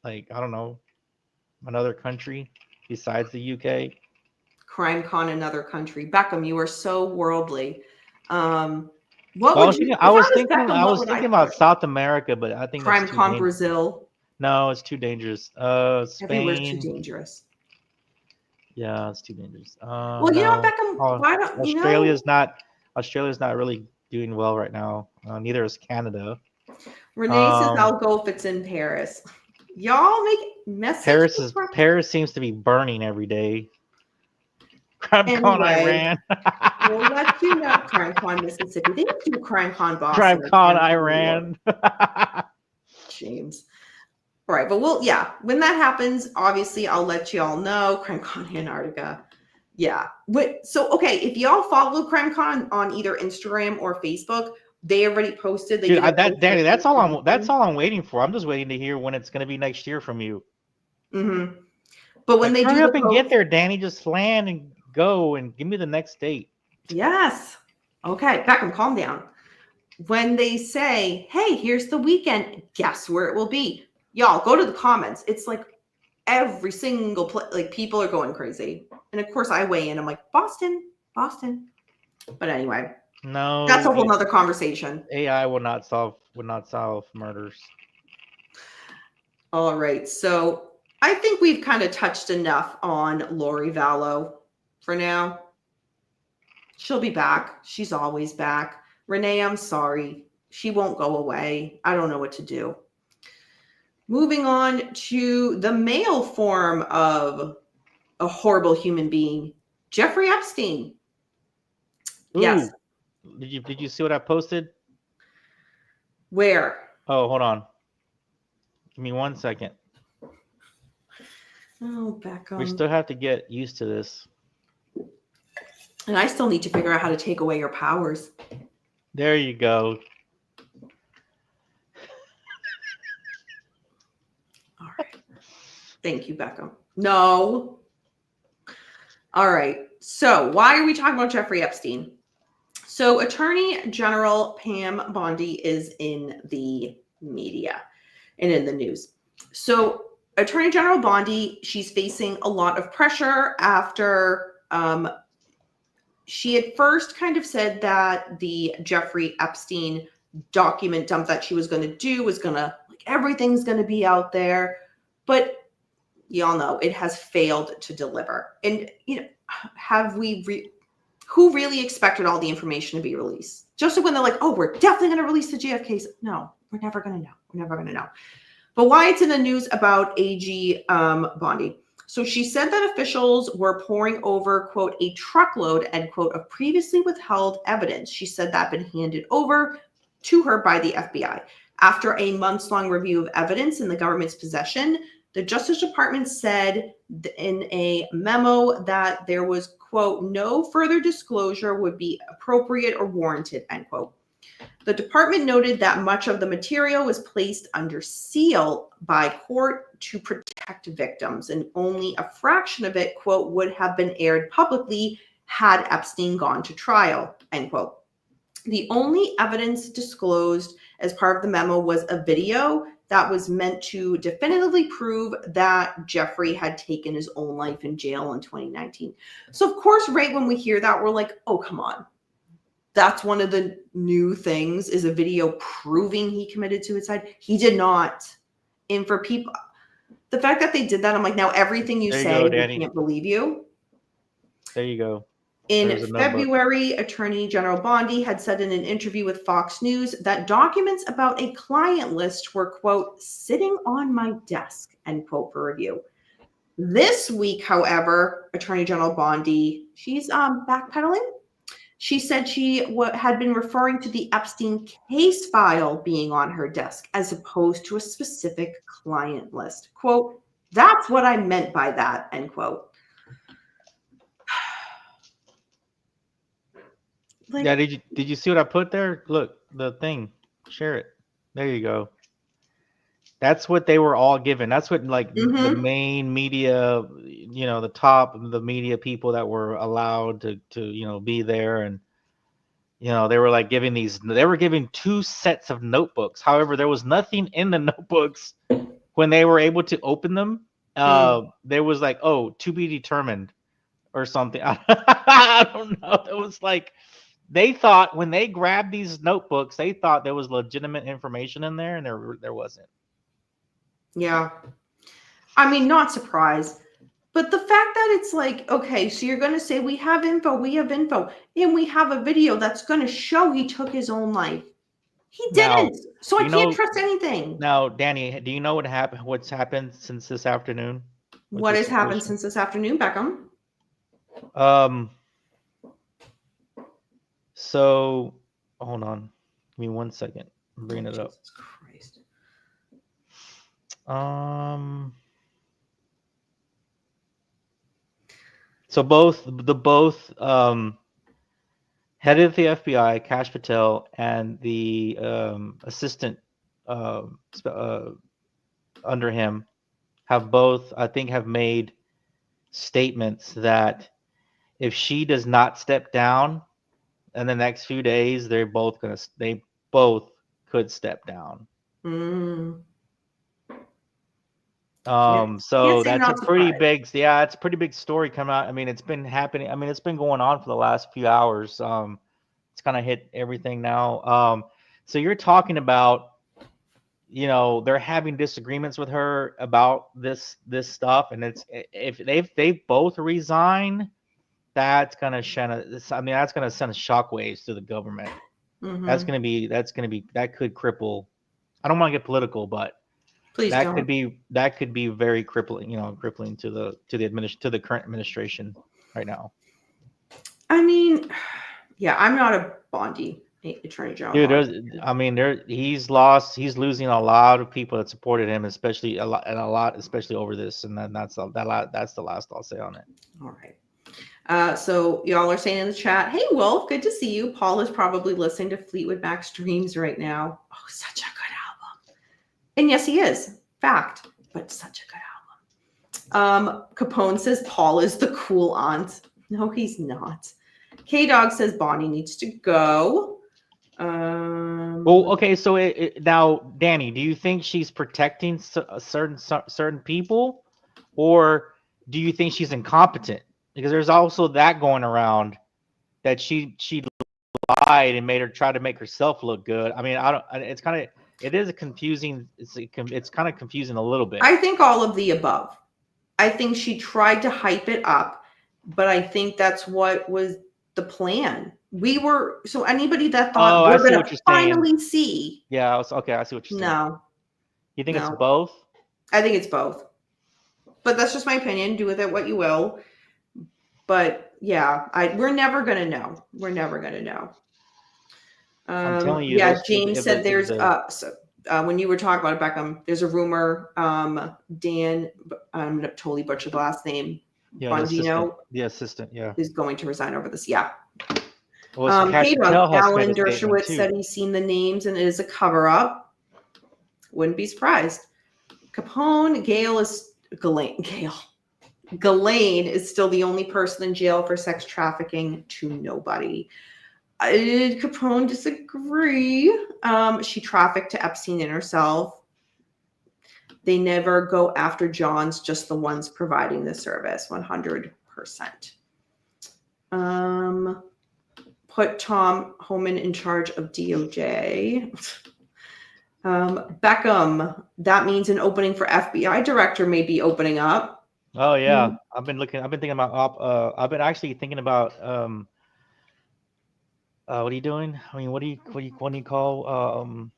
Like, I don't know, another country besides the UK?
CrimeCon, another country. Beckham, you are so worldly. I
was thinking about South America, but I think
CrimeCon Brazil.
No, it's too dangerous. Spain.
Everywhere's too dangerous.
Yeah, it's too dangerous.
Well, Beckham, why don't
Australia's not really doing well right now. Neither is Canada.
Renee says I'll go if it's in Paris. Y'all make messages.
Paris seems to be burning every day. CrimeCon Iran.
We'll let you know. CrimeCon Mississippi. They do CrimeCon Boston.
CrimeCon Iran.
James. All right, but when that happens, obviously I'll let you all know. CrimeCon Antarctica. Yeah. If y'all follow CrimeCon on either Instagram or Facebook, they already posted.
Danny, that's all I'm waiting for. I'm just waiting to hear when it's going to be next year from you.
Mm-hmm. But when they do
hurry up and get there, Danny, just land and go and give me the next date.
Yes. Okay, Beckham, calm down. When they say, hey, here's the weekend, guess where it will be? Y'all, go to the comments. It's like every single place, like people are going crazy. And of course I weigh in. I'm like, Boston. But anyway.
No.
That's a whole nother conversation.
AI would not solve murders.
All right. So I think we've kind of touched enough on Lori Vallow for now. She'll be back. She's always back. Renee, I'm sorry. She won't go away. I don't know what to do. Moving on to the male form of a horrible human being, Jeffrey Epstein. Yes.
Ooh, did you see what I posted?
Where?
Oh, hold on. Give me 1 second.
Oh,
We
Beckham.
still have to get used to this.
And I still need to figure out how to take away your powers.
There you go.
All right. Thank you, Beckham. No. All right. So why are we talking about Jeffrey Epstein? So Attorney General Pam Bondi is in the media and in the news. So Attorney General Bondi, she's facing a lot of pressure after she had first kind of said that the Jeffrey Epstein document dump that she was going to do was going to, like, everything's going to be out there. But y'all know it has failed to deliver. And, who really expected all the information to be released? Just so when they're like, oh, we're definitely going to release the JFK. No, we're never going to know. We're never going to know. But why it's in the news about AG Bondi. So she said that officials were pouring over, quote, a truckload, end quote, of previously withheld evidence. She said that had been handed over to her by the FBI. After a months-long review of evidence in the government's possession, the Justice Department said in a memo that there was, quote, no further disclosure would be appropriate or warranted, end quote. The department noted that much of the material was placed under seal by court to protect victims, and only a fraction of it, quote, would have been aired publicly had Epstein gone to trial, end quote. The only evidence disclosed as part of the memo was a video that was meant to definitively prove that Jeffrey had taken his own life in jail in 2019. So, of course, right when we hear that, we're like, oh, come on. That's one of the new things, is a video proving he committed suicide. He did not. And for people, the fact that they did that, I'm like, now everything you say, we can't believe you.
There you go.
In February, Attorney General Bondi had said in an interview with Fox News that documents about a client list were, quote, sitting on my desk, end quote, for review. This week, however, Attorney General Bondi, she's backpedaling. She said she had been referring to the Epstein case file being on her desk as opposed to a specific client list. Quote, that's what I meant by that, end quote.
Like, yeah, did you see what I put there? Look, the thing. Share it. There you go. That's what they were all given. That's what, like, the main media, the top of the media people that were allowed to be there, and they were like giving they were giving 2 sets of notebooks. However, there was nothing in the notebooks when they were able to open them. There was like, oh, to be determined or something. I don't know. It was like, they thought when they grabbed these notebooks, they thought there was legitimate information in there, and there wasn't.
Yeah. I mean, not surprised. But the fact that it's like, okay, so you're going to say we have info, and we have a video that's going to show he took his own life. He didn't. So I can't trust anything.
Now, Danny, do you know what's happened since this afternoon?
What has happened since this afternoon, Beckham?
So, hold on. Give me 1 second. I'm bringing it up.
Jesus Christ.
So both head of the FBI, Kash Patel, and the assistant under him have both, I think, have made statements that if she does not step down in the next few days, they both could step down. So that's a pretty big, it's a pretty big story come out. I mean, it's been happening. I mean, it's been going on for the last few hours. It's kind of hit everything now. So you're talking about, they're having disagreements with her about this stuff, and it's if they both resign, that's gonna send that's gonna send shockwaves to the government. That could cripple. I don't want to get political, but
Please
that could
don't.
be very crippling. Crippling to the current administration right now.
I mean, yeah, I'm not a Bondi attorney general.
Dude, he's losing a lot of people that supported him, especially especially over this, and then that's the last I'll say on it.
All right. So y'all are saying in the chat, hey Wolf, good to see you. Paul is probably listening to Fleetwood Mac's Dreams right now. Oh, such a good album. And yes, he is. Fact, but such a good album. Capone says Paul is the cool aunt. No, he's not. K-Dog says Bonnie needs to go.
Well, okay, so now, Danny, do you think she's protecting certain people, or do you think she's incompetent? Because there's also that going around that she lied and try to make herself look good. I mean, it is a confusing. It's kind of confusing a little bit.
I think all of the above. I think she tried to hype it up, but I think that's what was the plan. So anybody that thought we're going to finally see.
Yeah, okay, I see what you're saying.
No.
You think it's both?
I think it's both. But that's just my opinion. Do with it what you will. But yeah, we're never going to know. We're never going to know.
I'm telling you.
Yeah, James said there's when you were talking about it, Beckham, there's a rumor. Dan, I'm going to totally butcher the last name.
Yeah,
Bondino,
the assistant, yeah,
is going to resign over this. Yeah.
Well,
Alan Dershowitz said he's seen the names and it is a cover up. Wouldn't be surprised. Capone, Ghislaine is still the only person in jail for sex trafficking to nobody. Did Capone disagree? She trafficked to Epstein and herself. They never go after Johns, just the ones providing the service, 100%. Put Tom Homan in charge of DOJ. Beckham, that means an opening for FBI director may be opening up.
Oh yeah, I've been thinking about I've been actually thinking about what are you doing? I mean, what do you call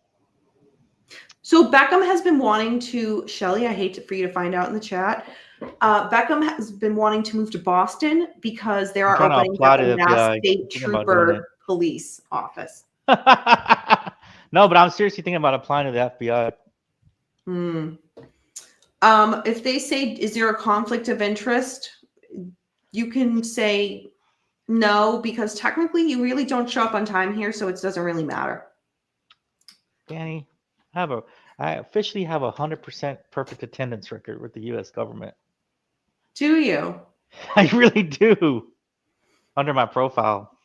So Beckham has been wanting to, Shelly, I hate for you to find out in the chat. Beckham has been wanting to move to Boston because there are openings at the Mass State Trooper Police Office.
No, but I'm seriously thinking about applying to the FBI.
If they say, is there a conflict of interest? You can say no, because technically you really don't show up on time here, so it doesn't really matter.
Danny, I officially have 100% perfect attendance record with the U.S. government.
Do you?
I really do. Under my profile.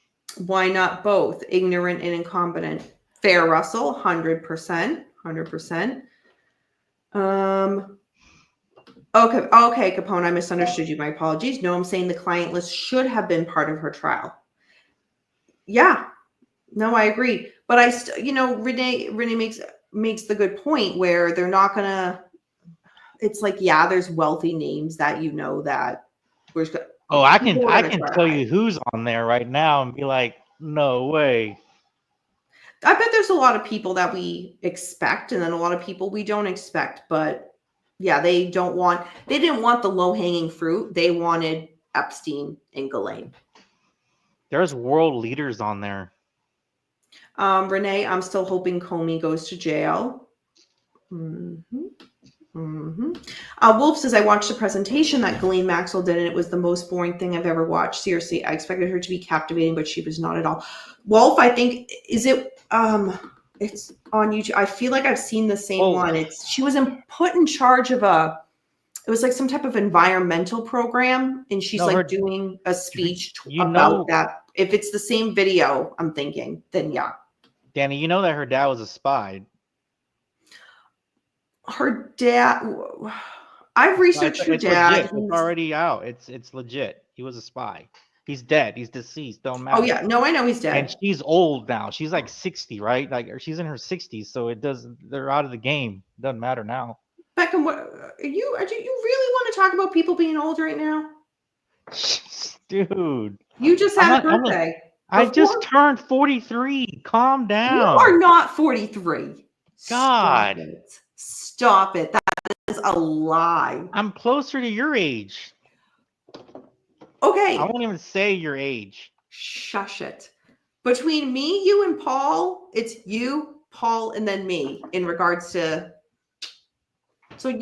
Why not both? Ignorant and incompetent. Fair Russell, 100%. 100%. Okay, Capone, I misunderstood you. My apologies. No, I'm saying the client list should have been part of her trial. Yeah. No, I agree. But Renee makes the good point where they're not gonna. It's like, yeah, there's wealthy names that that we're.
Oh, I can tell you who's on there right now and be like, no way.
I bet there's a lot of people that we expect, and then a lot of people we don't expect. But yeah, they didn't want the low hanging fruit. They wanted Epstein and Ghislaine.
There's world leaders on there.
Renee, I'm still hoping Comey goes to jail. Wolf says, I watched a presentation that Ghislaine Maxwell did, and it was the most boring thing I've ever watched. Seriously, I expected her to be captivating, but she was not at all. Wolf, I think, it's on YouTube. I feel like I've seen the same one. She was put in charge of it was like some type of environmental program, and she's doing a speech about that. If it's the same video, I'm thinking, then yeah.
Danny, you know that her dad was a spy.
Her dad, I've researched her dad.
Legit. It's already out. It's legit. He was a spy. He's dead. He's deceased. Don't matter.
Oh yeah, no, I know he's dead.
And she's old now. She's like 60, right? Like she's in her 60s, so they're out of the game. It doesn't matter now.
Beckham, do you really want to talk about people being old right now?
Dude.
You just
I'm
had a
not.
birthday.
I just
Before
turned 43. Calm
you
down.
are not 43. Stop
God,
it. Stop it. That is a lie.
I'm closer to your age. I
Okay,
won't even say your age.
shush it. Between me, you, and Paul, it's you, Paul, and then me in regards to. So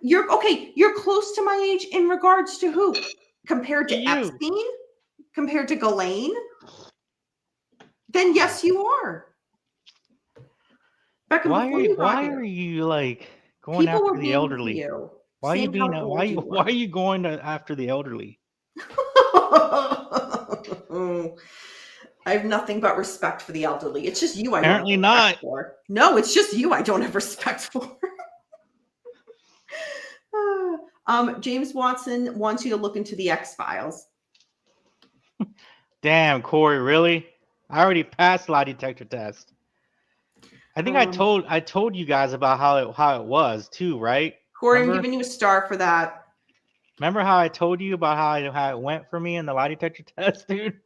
you're okay. You're close to my age in regards to who? Compared
To
to
you.
Epstein? Compared to Ghislaine? Then yes, you are. Beckham,
Why
before
are you,
you got
why are
here,
you like going
people
after
were
the
mean to
elderly?
you,
Why are you
saying how
being
old you
why
were.
are you going after the elderly?
I have nothing but respect for the elderly. It's just you I don't have
Apparently
respect
not.
for. No, it's just you I don't have respect for. James Watson wants you to look into the X-Files.
Damn, Corey, really? I already passed lie detector test. I think I told you guys about how it was too, right?
Corey, I'm
Remember?
giving you a star for that.
Remember how I told you about how it went for me in the lie detector test, dude?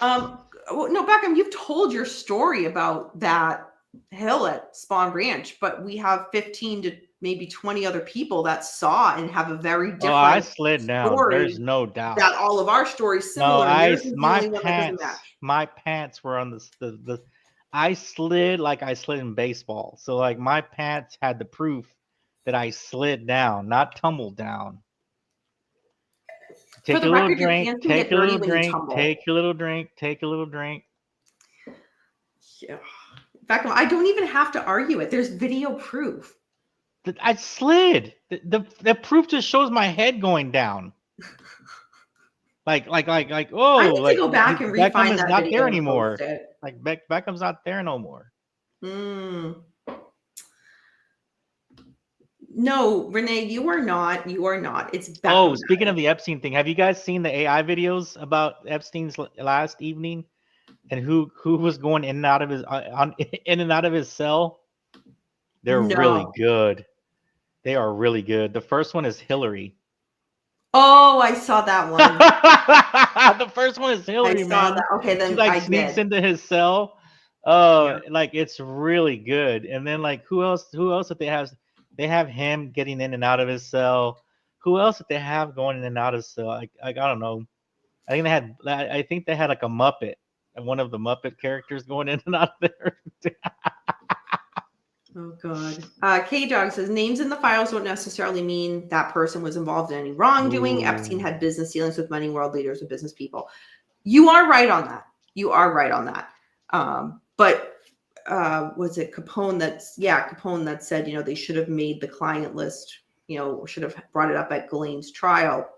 No, Beckham, you've told your story about that hill at Spawn Ranch, but we have 15 to maybe 20 other people that saw and have a very
Oh, I
different
slid down. There's
story.
no doubt.
That all of our stories
No,
similar, and yours is the only one that doesn't match.
my pants were on the I slid like I slid in baseball. So like my pants had the proof that I slid down, not tumbled down.
For
Take
the
a little
record, your
drink,
pants can
take
get
a
dirty
little
when you
drink,
tumble.
take a little drink, take a little drink.
Yeah. Beckham, I don't even have to argue it. There's video proof.
I slid. The proof just shows my head going down. Like
I
oh,
need to
like
go back and
Beckham
refine
is
that
not there
video and post
anymore.
it.
Like Beckham's not there no more.
No, Renee, you are not. You are not. It's Beckham.
Oh, speaking of the Epstein thing, have you guys seen the AI videos about Epstein's last evening and who was going in and out of his in and out of his cell? They're really
No.
good. They are really good. The first one is Hillary.
Oh, I saw that one.
The first one is
I
Hillary,
saw
man.
that. Okay,
She
then
like
I
sneaks
did.
into his cell.
Yeah.
Like it's really good. And then like who else that they have? They have him getting in and out of his cell. Who else did they have going in and out of his cell? I don't know. I think they had like a Muppet, and one of the Muppet characters going in and out of there.
Oh God. K-Dog says names in the files don't necessarily mean that person was involved in any wrongdoing.
Ooh.
Epstein had business dealings with many world leaders and business people. You are right on that. You are right on that. But was it Capone Capone that said, they should have made the client list, should have brought it up at Ghislaine's trial.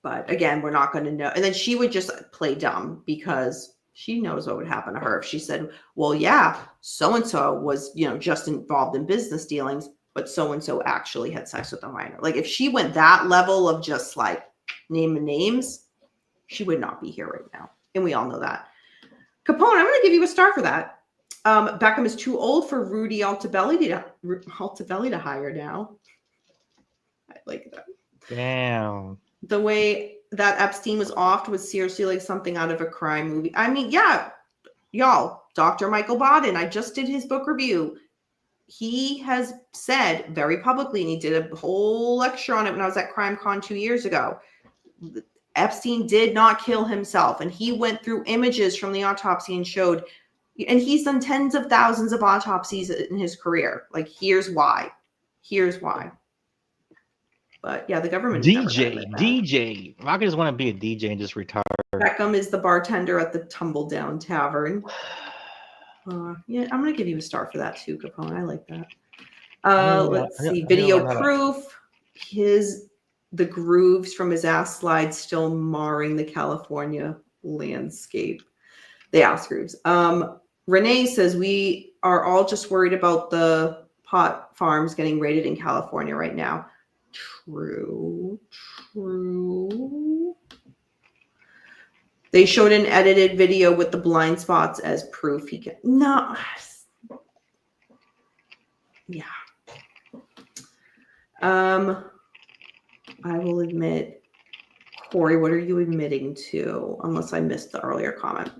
But again, we're not going to know. And then she would just play dumb because she knows what would happen to her if she said, well, yeah, so-and-so was, just involved in business dealings, but so-and-so actually had sex with a minor. Like if she went that level of just like naming names, she would not be here right now. And we all know that. Capone, I'm going to give you a star for that. Beckham is too old for Rudy Altobelli to hire now. I like that.
Damn.
The way that Epstein was offed was seriously like something out of a crime movie. I mean, yeah, y'all, Dr. Michael Baden, I just did his book review. He has said very publicly, and he did a whole lecture on it when I was at CrimeCon 2 years ago. Epstein did not kill himself, and he went through images from the autopsy and showed, and he's done tens of thousands of autopsies in his career. Like, here's why. But yeah, the government is never gonna admit that.
DJ. I just want to be a DJ and just retire.
Beckham is the bartender at the Tumble Down Tavern. Yeah, I'm gonna give you a star for that too, Capone. I like that. Let's see. Video proof. The grooves from his ass slide still marring the California landscape. The ass grooves. Renee says we are all just worried about the pot farms getting raided in California right now. True. They showed an edited video with the blind spots as proof. No. Yeah. I will admit, Corey, what are you admitting to? Unless I missed the earlier comment.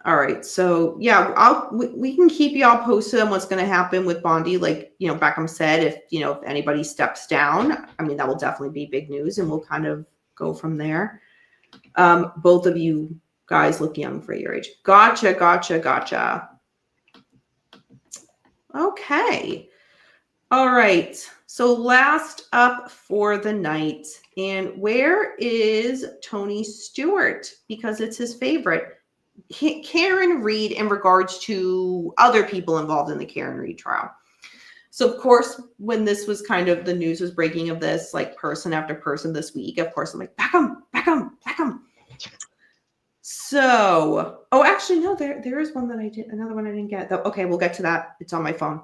All right. So yeah, we can keep y'all posted on what's going to happen with Bondi. Like, Beckham said, if anybody steps down, I mean, that will definitely be big news, and we'll kind of go from there. Both of you guys look young for your age. Gotcha. Okay. All right. So last up for the night. And where is Tony Stewart? Because it's his favorite. Karen Read in regards to other people involved in the Karen Read trial. So, of course, when this was kind of the news was breaking of this, like person after person this week, of course, I'm like, Beckham. So, actually, no, there is one that I did, another one I didn't get. Okay, we'll get to that. It's on my phone.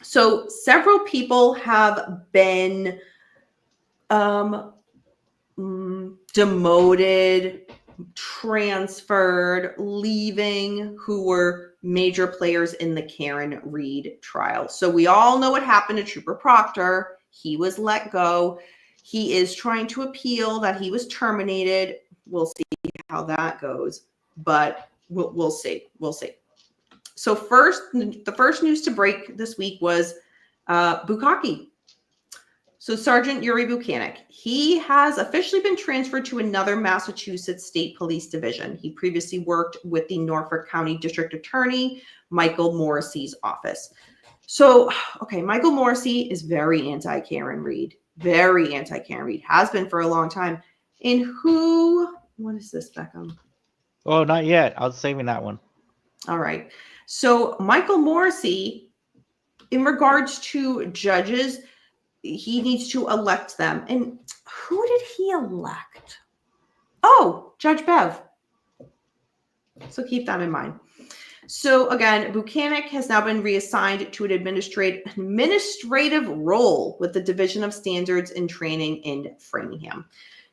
So, several people have been demoted, transferred, leaving, who were major players in the Karen Read trial. So we all know what happened to Trooper Proctor. He was let go. He is trying to appeal that he was terminated. We'll see how that goes, but we'll see. So the first news to break this week was Bukkake. So Sergeant Yuri Buchanan, he has officially been transferred to another Massachusetts State Police Division. He previously worked with the Norfolk County District Attorney, Michael Morrissey's office. So, okay, Michael Morrissey is very anti-Karen Read, has been for a long time. And what is this, Beckham?
Oh, not yet. I was saving that one.
All right. So Michael Morrissey, in regards to judges, he needs to elect them. And who did he elect? Oh, Judge Bev. So keep that in mind. So again, Buchanan has now been reassigned to an administrative role with the Division of Standards and Training in Framingham.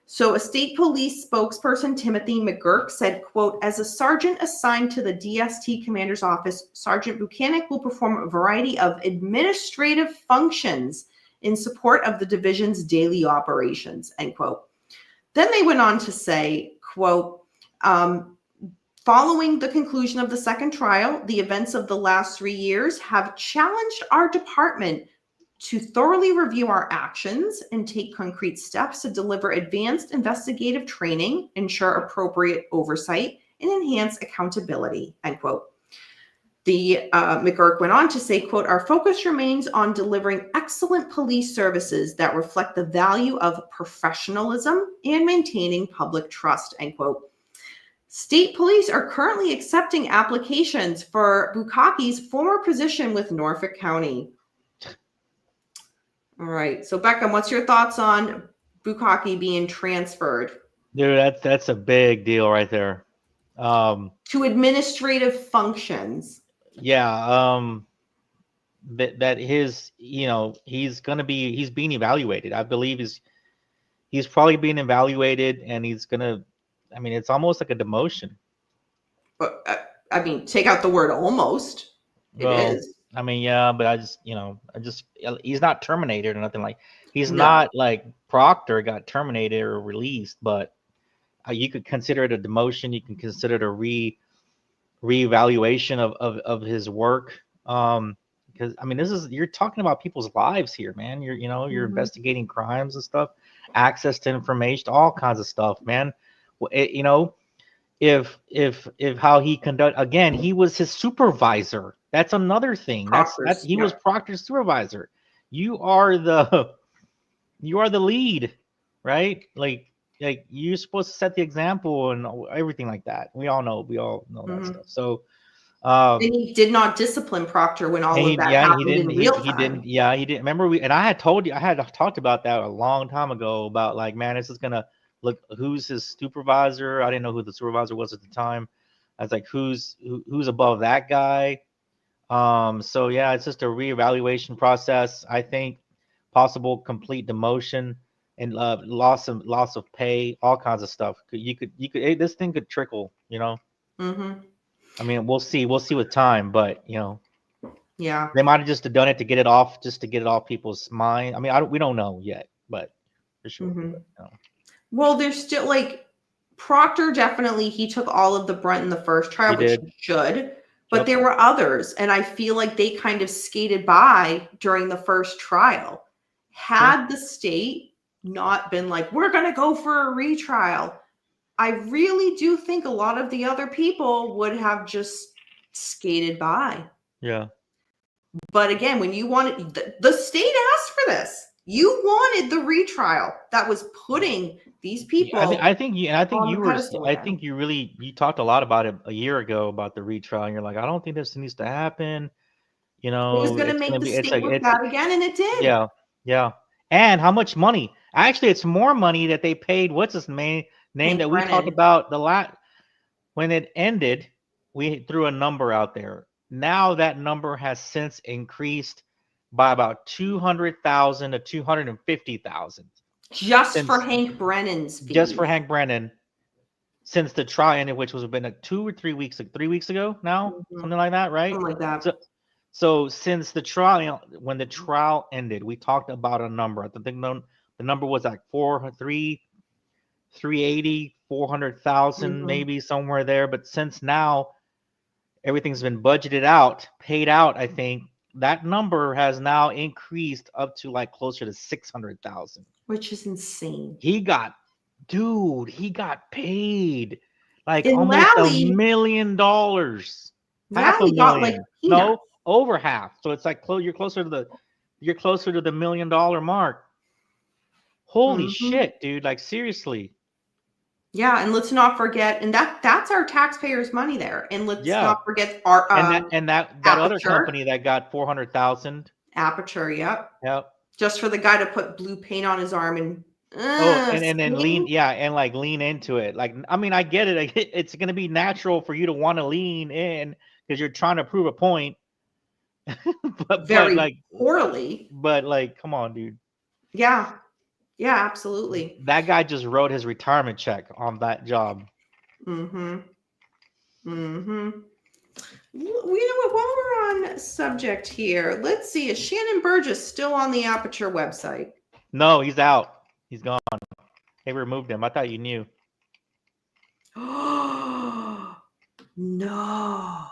So a state police spokesperson, Timothy McGurk, said, quote, as a sergeant assigned to the DST commander's office, Sergeant Buchanan will perform a variety of administrative functions in support of the division's daily operations, end quote. Then they went on to say, quote, following the conclusion of the second trial, the events of the last 3 years have challenged our department to thoroughly review our actions and take concrete steps to deliver advanced investigative training, ensure appropriate oversight, and enhance accountability, end quote. The McGurk went on to say, quote, our focus remains on delivering excellent police services that reflect the value of professionalism and maintaining public trust, end quote. State police are currently accepting applications for Bukkake's former position with Norfolk County. All right. So, Beckham, what's your thoughts on Bukkake being transferred?
Dude, that's a big deal right there.
To administrative functions.
Yeah. That his, he's being evaluated. I believe he's probably being evaluated, and he's gonna. I mean, it's almost like a demotion.
But I mean, take out the word almost. It is.
I mean, yeah, but he's not terminated or nothing like. He's not like Proctor got terminated or released, but you could consider it a demotion. You can consider it a reevaluation of his work. Because I mean, you're talking about people's lives here, man. You're investigating crimes and stuff, access to information, all kinds of stuff, man. If how he conduct, again, he was his supervisor. That's another thing. He was Proctor's supervisor. You are the lead, right? Like you're supposed to set the example and everything like that. We all know that stuff. So
and he did not discipline Proctor when all of that happened in real time.
He didn't. Remember, I had talked about that a long time ago about like, man, this is gonna look, who's his supervisor. I didn't know who the supervisor was at the time. I was like, who's above that guy? So yeah, it's just a reevaluation process. I think possible complete demotion and loss of pay, all kinds of stuff. This thing could trickle, I mean, we'll see with time, but
yeah,
they might have just done it to get it off people's mind. I mean, we don't know yet, but for sure.
Well, there's still like Proctor definitely he took all of the brunt in the first trial,
He
which
did.
he should. But
Yep.
there were others, and I feel like they kind of skated by during the first trial. Had the state not been like, we're going to go for a retrial, I really do think a lot of the other people would have just skated by.
Yeah.
But again, when you wanted, the state asked for this. You wanted the retrial that was putting these people
I think you
on the pedestal
I
again.
think you talked a lot about it a year ago about the retrial, and you're like, I don't think this needs to happen. You
It was
know,
going to
it's
make
gonna
the
be it's
state
like
look
it's
bad again, and it did.
yeah, yeah. And how much money? Actually, it's more money that they paid. What's his name
Hank
that we talked
Brennan.
about the last when it ended? We threw a number out there. Now that number has since increased by about 200,000 to 250,000
Just for
since
Hank Brennan's fees.
just for Hank Brennan since the trial ended, which was been like 2 or 3 weeks, like 3 weeks ago now, something like that, right?
Something like that.
So since the trial, when the trial ended, we talked about a number. I think the number was like 380, 400,000, maybe somewhere there. But since now everything's been budgeted out, paid out, I think that number has now increased up to like closer to 600,000.
Which is insane.
He got paid like
And
almost
Lally,
$1 million. Half a
Lally got like
million.
peanuts.
No, over half. So it's like you're closer to the $1 million mark. Holy shit, dude. Like seriously.
Yeah, and let's not forget, and that's our taxpayers' money there. And let's not forget our
that other company that got 400,000.
Aperture, yep.
Yep.
Just for the guy to put blue paint on his arm and
and then lean into it. Like, I mean, I get it. It's gonna be natural for you to want to lean in because you're trying to prove a point. but like
poorly.
But like, come on, dude.
Yeah. Yeah, absolutely.
That guy just wrote his retirement check on that job.
You know what? While we're on subject here, let's see. Is Shannon Burgess still on the Aperture website?
No, he's out. He's gone. They removed him. I thought you knew.
No.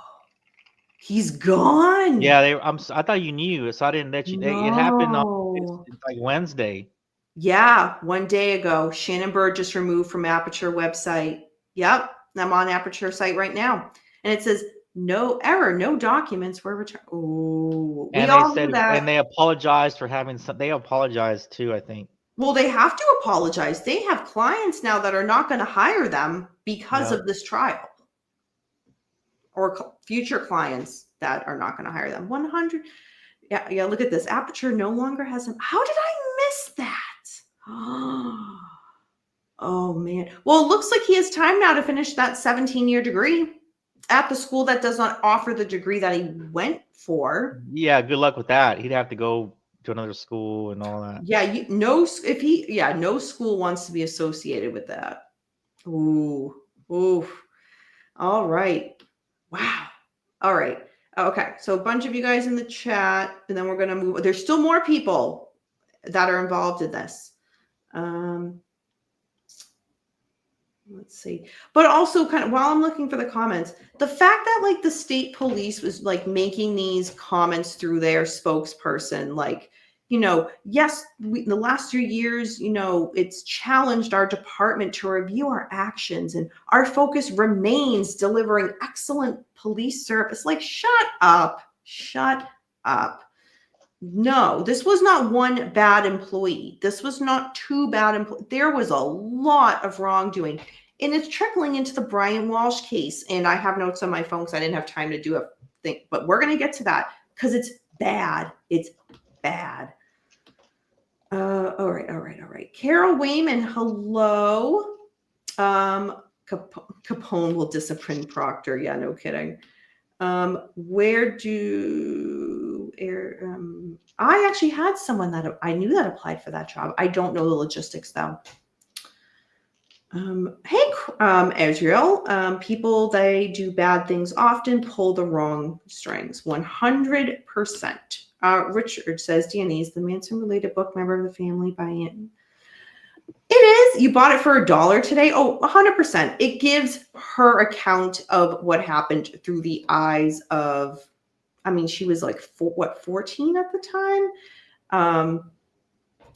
He's gone.
Yeah, I thought you knew, so I didn't let you.
No.
It happened on it's like Wednesday.
Yeah, one day ago, Shannon Burgess removed from Aperture website. Yep, I'm on Aperture site right now, and it says no error, no documents were returned. Oh,
and they said, and they apologized for having some. They apologized too, I think.
Well, they have to apologize. They have clients now that are not going to hire them because of this trial, or future clients that are not going to hire them. 100. Yeah. Look at this. Aperture no longer has them. How did I miss that? Oh man. Well, it looks like he has time now to finish that 17-year degree at the school that does not offer the degree that he went for.
Yeah, good luck with that. He'd have to go to another school and all that.
Yeah, no school wants to be associated with that. Ooh. All right. Wow. All right. Okay. So a bunch of you guys in the chat, and then we're going to move. There's still more people that are involved in this. Let's see. But also kind of while I'm looking for the comments, the fact that like the state police was like making these comments through their spokesperson, like, yes, in the last 3 years, it's challenged our department to review our actions, and our focus remains delivering excellent police service. Like, shut up. No, this was not one bad employee. This was not two bad employees. There was a lot of wrongdoing, and it's trickling into the Brian Walsh case. And I have notes on my phone because I didn't have time to do a thing, but we're going to get to that because it's bad. It's bad. All right. Carol Wayman, hello. Capone will discipline Proctor. Yeah, no kidding. I actually had someone that I knew that applied for that job. I don't know the logistics though. Hey, Israel, people, they do bad things often, pull the wrong strings. 100%. Richard says, Danny is the Manson related book member of the family by It is. You bought it for $1 today. Oh, 100%. It gives her account of what happened through the eyes of, I mean, she was like, 14 at the time?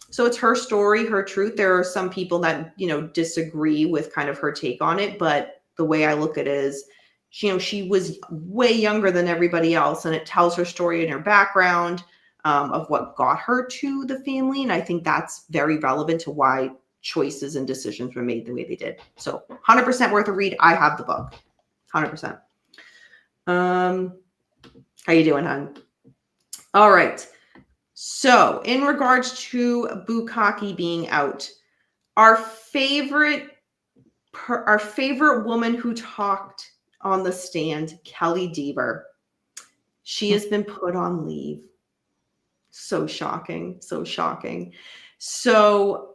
So it's her story, her truth. There are some people that, disagree with kind of her take on it, but the way I look at it is, she was way younger than everybody else, and it tells her story and her background of what got her to the family. And I think that's very relevant to why choices and decisions were made the way they did. So 100% worth a read. I have the book. 100%. How you doing, hon? All right. So in regards to Bukkake being out, our favorite woman who talked on the stand, Kelly Deaver, she has been put on leave. So shocking. So shocking. So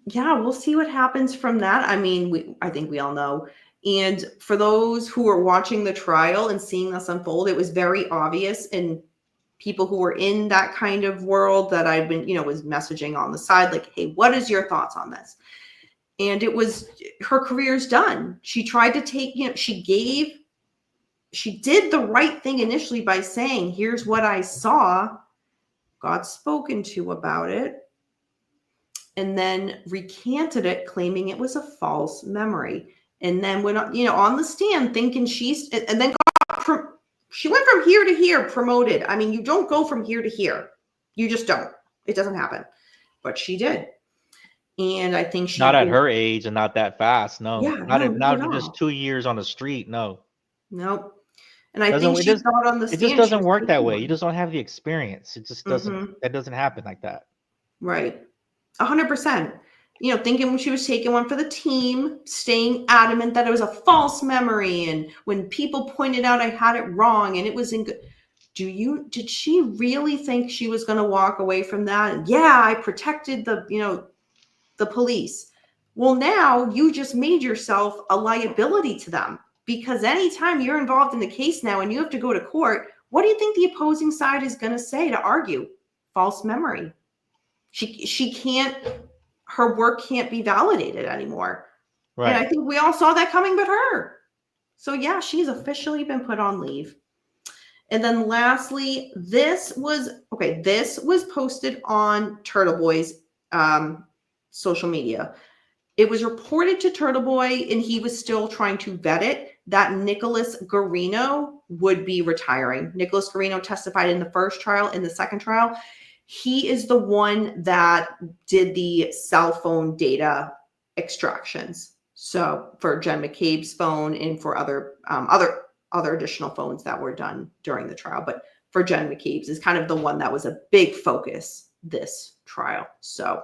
yeah, we'll see what happens from that. I mean, I think we all know. And for those who are watching the trial and seeing this unfold, it was very obvious, and people who were in that kind of world that I've been, was messaging on the side, like, hey, what is your thoughts on this? And it was, her career's done. She tried to take, she did the right thing initially by saying, here's what I saw, got spoken to about it, and then recanted it, claiming it was a false memory. And then went on the stand thinking and then she went from here to here promoted. I mean, you don't go from here to here. You just don't. It doesn't happen. But she did. And I think
Not at her age and not that fast. No.
Yeah,
not just 2 years on the street. No.
Nope. And I think she thought on the stand.
It just doesn't work that way. You just don't have the experience. It just doesn't. That doesn't happen like that.
Right. 100%. Thinking she was taking one for the team, staying adamant that it was a false memory. And when people pointed out I had it wrong and it was in good. Did she really think she was going to walk away from that? Yeah, I protected the police. Well, now you just made yourself a liability to them, because anytime you're involved in the case now and you have to go to court, what do you think the opposing side is going to say to argue? False memory. She can't, her work can't be validated anymore. Right. And I think we all saw that coming but her. So yeah, she's officially been put on leave. And then lastly, this was posted on Turtle Boy's social media. It was reported to Turtle Boy, and he was still trying to vet it, that Nicholas Garino would be retiring. Nicholas Garino testified in the first trial. In the second trial, he is the one that did the cell phone data extractions. So for Jen McCabe's phone and for other additional phones that were done during the trial. But for Jen McCabe's is kind of the one that was a big focus this trial. So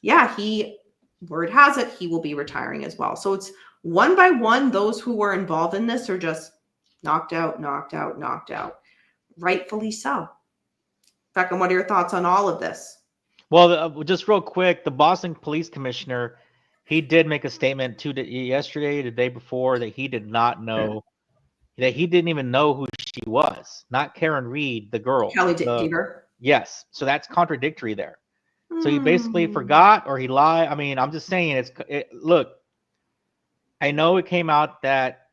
yeah, word has it, he will be retiring as well. So it's one by one, those who were involved in this are just knocked out. Rightfully so. Beckham, what are your thoughts on all of this?
Well, just real quick, the Boston Police Commissioner, he did make a statement yesterday, the day before, that he did not know, that he didn't even know who she was. Not Karen Reed, the girl.
Kelly Deaver.
Yes. So that's contradictory there. So he basically forgot, or he lied. I mean, I'm just saying, look, I know it came out that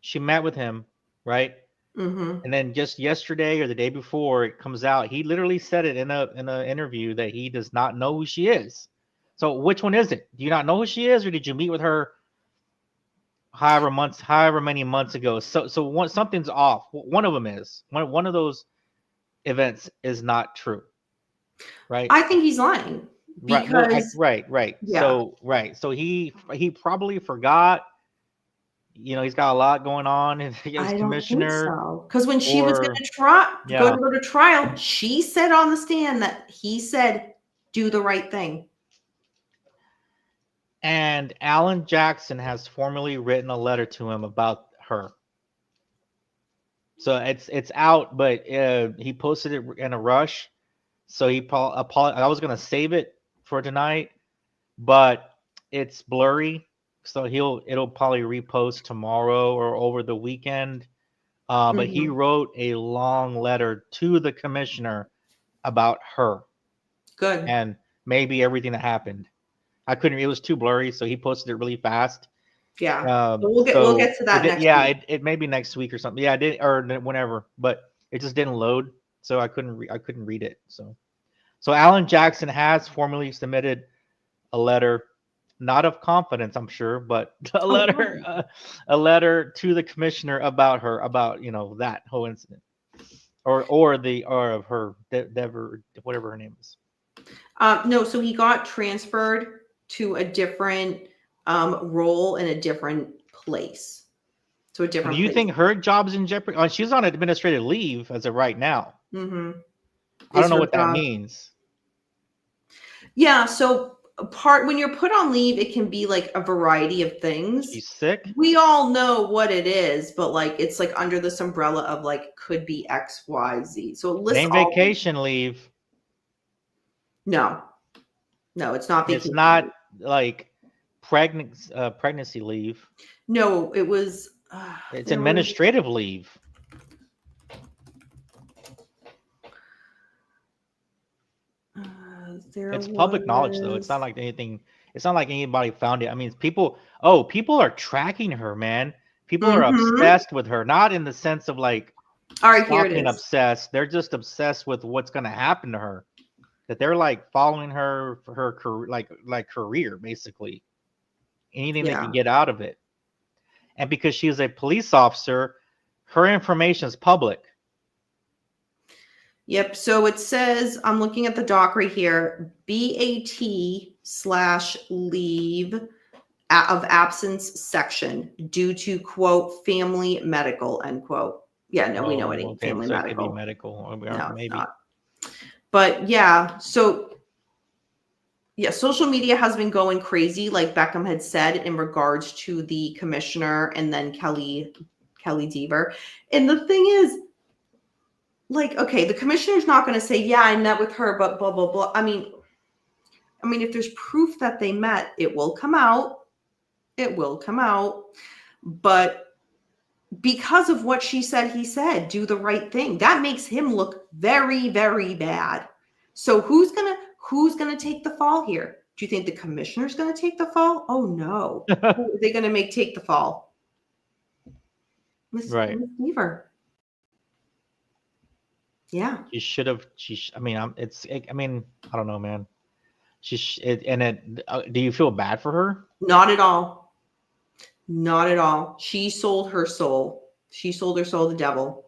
she met with him, right? And then just yesterday or the day before it comes out, he literally said it in an interview that he does not know who she is. So which one is it? Do you not know who she is, or did you meet with her however many months ago? So something's off. One of them is. One of those events is not true, right?
I think he's lying because
right. Yeah. So he probably forgot. He's got a lot going on as commissioner.
Because when she was going to go to trial, she said on the stand that he said, "Do the right thing."
And Alan Jackson has formally written a letter to him about her. So it's out, but he posted it in a rush. So I was gonna save it for tonight, but it's blurry. So it'll probably repost tomorrow or over the weekend. But he wrote a long letter to the commissioner about her.
Good.
and maybe everything that happened. I couldn't. It was too blurry, so he posted it really fast.
Yeah. But we'll get to that next week.
It may be next week or something. Yeah, I did, or whenever, but it just didn't load, so I couldn't read it. So Alan Jackson has formally submitted a letter, not of confidence, I'm sure, but a letter to the commissioner about that whole incident, or of her Dever, whatever her name is.
No, so he got transferred to a different role in a different place. So a different.
Do you
place.
think her job's in jeopardy? Oh, she's on administrative leave as of right now.
Mm-hmm.
I don't know what that means.
Yeah, so when you're put on leave, it can be like a variety of things.
She's sick.
We all know what it is, but like it's like under this umbrella of like could be X, Y, Z. So it lists
vacation leave.
No, it's not vacation.
It's not like pregnancy leave.
No, it was.
It's administrative leave. It's public knowledge, though. It's not like anything. It's not like anybody found it. I mean, people are tracking her, man. People are obsessed with her, not in the sense of like,
all right, here it is.
Obsessed. They're just obsessed with what's going to happen to her. That they're like following her for her career, like career, basically. Anything they can get out of it. And because she is a police officer, her information is public.
Yep. So it says, I'm looking at the doc right here, BAT/leave of absence section due to, quote, family medical, end quote. Yeah, no, we know it ain't family medical. It could be
medical.
No,
maybe.
it's not. But yeah, so yeah, social media has been going crazy, like Beckham had said, in regards to the commissioner and then Kelly Deaver. And the thing is, like, okay, the commissioner's not going to say, yeah, I met with her, but blah, blah, blah. I mean, if there's proof that they met, it will come out. It will come out. But because of what she said, he said, do the right thing. That makes him look very, very bad. So who's gonna take the fall here? Do you think the commissioner's gonna take the fall? Oh no. Who are they gonna take the fall? Miss Deaver. Yeah.
I don't know, man. Do you feel bad for her?
Not at all. Not at all. She sold her soul. She sold her soul to the devil.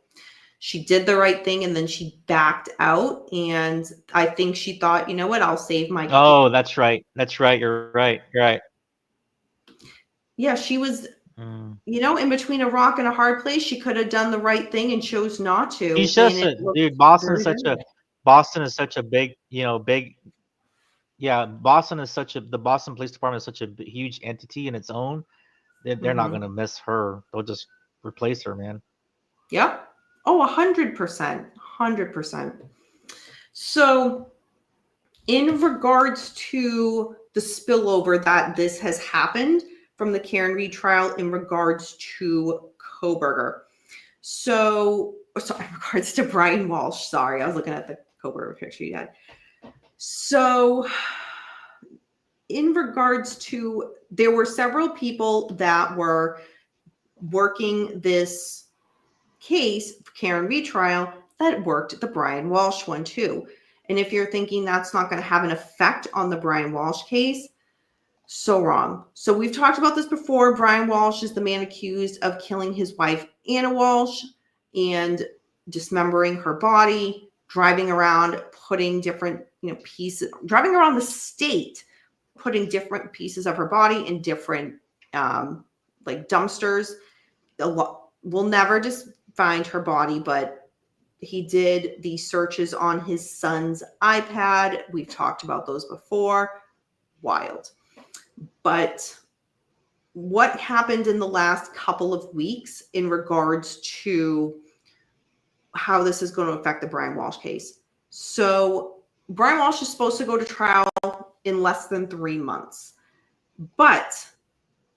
She did the right thing and then she backed out. And I think she thought, you know what, I'll save my kid.
Oh, that's right. That's right. You're right.
Yeah, she was, in between a rock and a hard place. She could have done the right thing and chose not to.
She's just dude. Boston is such a big, Yeah, the Boston Police Department is such a huge entity in its own. They're not going to miss her. They'll just replace her, man.
Yep. Oh, 100%. 100%. So in regards to the spillover that this has happened from the Karen Read trial in regards to Kohberger. So, sorry, in regards to Brian Walsh. Sorry, I was looking at the Kohberger picture you had. So in regards to, there were several people that were working this case, Karen Read trial, that worked the Brian Walsh one too. And if you're thinking that's not going to have an effect on the Brian Walsh case, so wrong. So we've talked about this before. Brian Walsh is the man accused of killing his wife, Anna Walsh, and dismembering her body, driving around, putting different pieces, driving around the state, putting different pieces of her body in different like dumpsters. We'll never just find her body, but he did the searches on his son's iPad. We've talked about those before. Wild. But what happened in the last couple of weeks in regards to how this is going to affect the Brian Walsh case? So Brian Walsh is supposed to go to trial in less than 3 months, but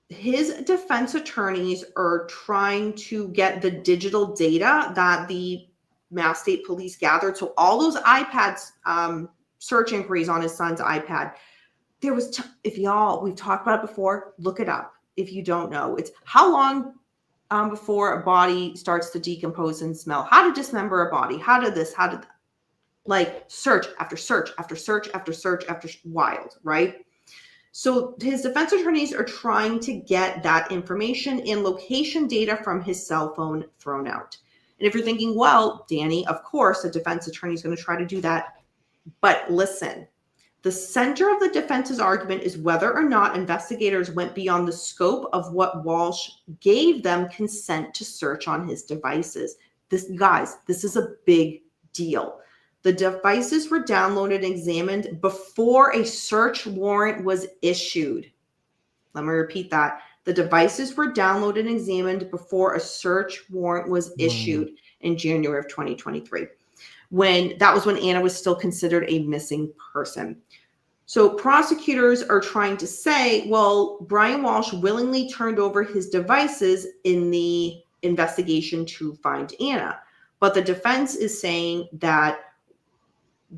his defense attorneys are trying to get the digital data that the Mass State Police gathered. So all those iPads search inquiries on his son's iPad. There was, if y'all, we've talked about it before, look it up. If you don't know, it's how long before a body starts to decompose and smell, how to dismember a body, how did this, how did that? Like search after search after search after search after wild, right? So his defense attorneys are trying to get that information and location data from his cell phone thrown out. And if you're thinking, well, Danny, of course, a defense attorney is going to try to do that. But listen, the center of the defense's argument is whether or not investigators went beyond the scope of what Walsh gave them consent to search on his devices. This, guys, this is a big deal. The devices were downloaded and examined before a search warrant was issued. Let me repeat that. The devices were downloaded and examined before a search warrant was issued in January of 2023. That was when Anna was still considered a missing person. So prosecutors are trying to say, well, Brian Walsh willingly turned over his devices in the investigation to find Anna. But the defense is saying that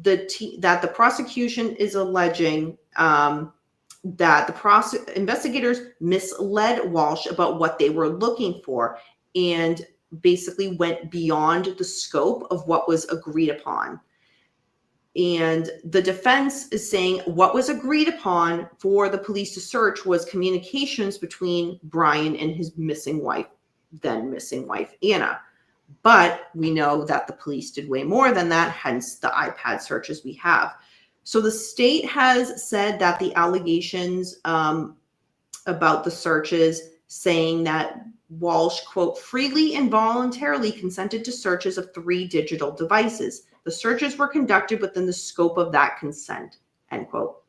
the prosecution is alleging that the investigators misled Walsh about what they were looking for and basically went beyond the scope of what was agreed upon. And the defense is saying what was agreed upon for the police to search was communications between Brian and his missing wife, then missing wife, Anna. But we know that the police did way more than that, hence the iPad searches we have. So the state has said that the allegations about the searches, saying that Walsh, quote, freely and voluntarily consented to searches of 3 digital devices. The searches were conducted within the scope of that consent, end quote.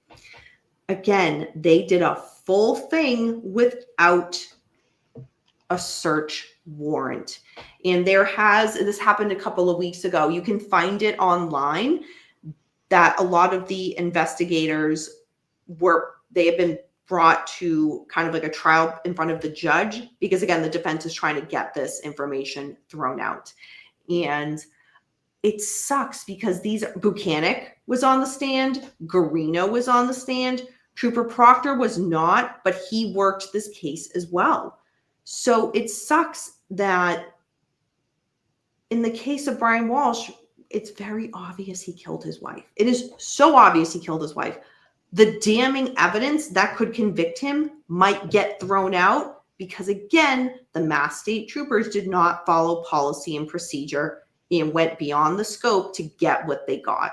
Again, they did a full thing without a search warrant. And this happened a couple of weeks ago. You can find it online that a lot of the investigators they have been brought to kind of like a trial in front of the judge, because again, the defense is trying to get this information thrown out. And it sucks because Buchanan was on the stand, Garino was on the stand, Trooper Proctor was not, but he worked this case as well. So it sucks that in the case of Brian Walsh, it's very obvious he killed his wife. It is so obvious he killed his wife. The damning evidence that could convict him might get thrown out because, again, the Mass State Troopers did not follow policy and procedure and went beyond the scope to get what they got.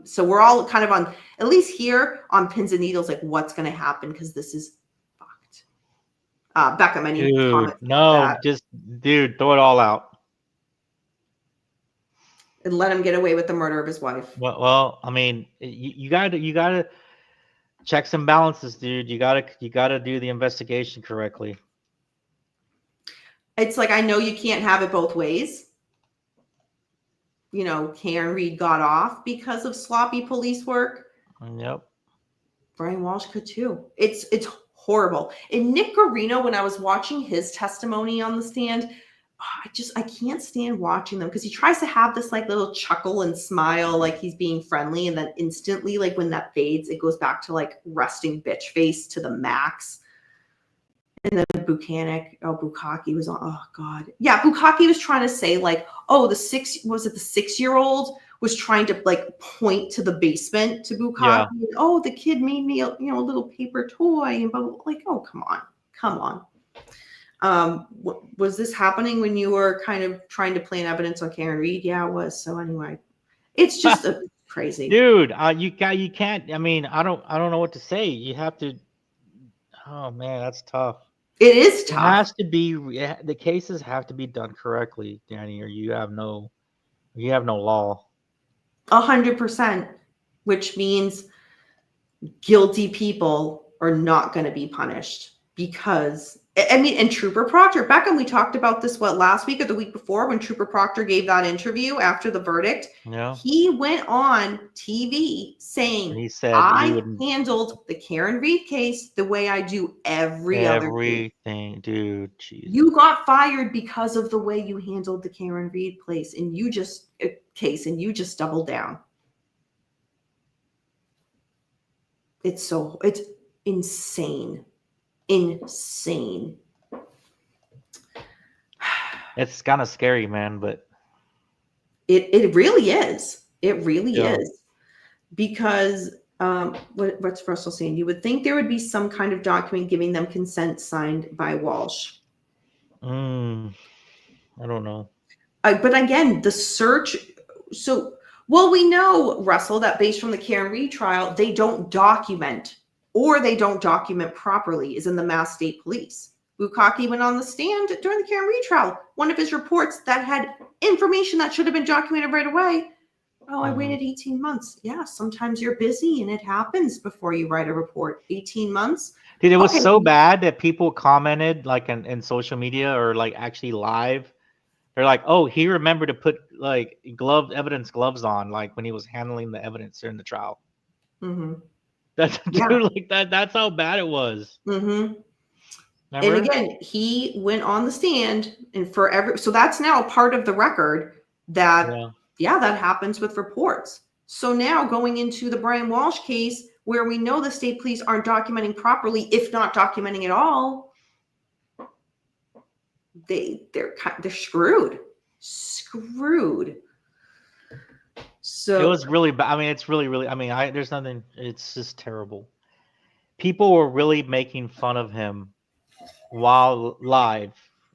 So we're all kind of on, at least here, on pins and needles, like what's going to happen, because this is fucked. Beckham, any comment?
No, dude, throw it all out.
And let him get away with the murder of his wife.
Well, I mean, you gotta checks and balances, dude. You gotta do the investigation correctly.
It's like, I know you can't have it both ways. You know, Karen Reed got off because of sloppy police work.
Yep.
Brian Walsh could too. It's horrible. And Nick Garino, when I was watching his testimony on the stand, I can't stand watching them because he tries to have this like little chuckle and smile like he's being friendly, and then instantly, like when that fades, it goes back to like resting bitch face to the max. And then Bukaki was on. Oh God, yeah, Bukaki was trying to say like, oh, the 6-year-old was trying to like point to the basement to Bukaki. Yeah. And, oh, the kid made me a little paper toy, and like, oh, come on. Was this happening when you were kind of trying to plant evidence on Karen Reed? Yeah, it was. So anyway, it's just crazy, dude.
You can't. I mean, I don't know what to say. You have to. Oh man, that's tough.
It is tough.
It has to be. The cases have to be done correctly, Danny, or you have no law.
100%, which means guilty people are not going to be punished because. I mean, and Trooper Proctor, Beckham, we talked about this, last week or the week before when Trooper Proctor gave that interview after the verdict. Yeah. He went on TV saying, he said, I handled the Karen Reed case the way I do
everything, dude. Jesus.
You got fired because of the way you handled the Karen Reed case, and you just doubled down. It's insane. Insane.
It's kind of scary, man, but
It really is. It really
yeah.
is. Because what's Russell saying? You would think there would be some kind of document giving them consent signed by Walsh.
I don't know.
But again, the search. So, well, we know, Russell, that based from the Karen Reed trial, they don't document, or they don't document properly, is in the Mass State Police. Bukaki went on the stand during the Karen Reed trial. One of his reports that had information that should have been documented right away. Oh, I waited 18 months. Yeah, sometimes you're busy and it happens before you write a report. 18 months.
Dude, it was
Okay.
so bad that people commented like in social media or like actually live. They're like, "Oh, he remembered to put like evidence gloves on, like when he was handling the evidence during the trial."
Mm-hmm.
That's
Yeah.
dude, like that. That's how bad it was.
Mm-hmm.
Remember?
And again, he went on the stand, and so that's now part of the record that, yeah, that happens with reports. So now going into the Brian Walsh case, where we know the state police aren't documenting properly, if not documenting at all, they're screwed. So
It was really bad. I mean, it's really, really. I mean, there's nothing. It's just terrible. People were really making fun of him while live,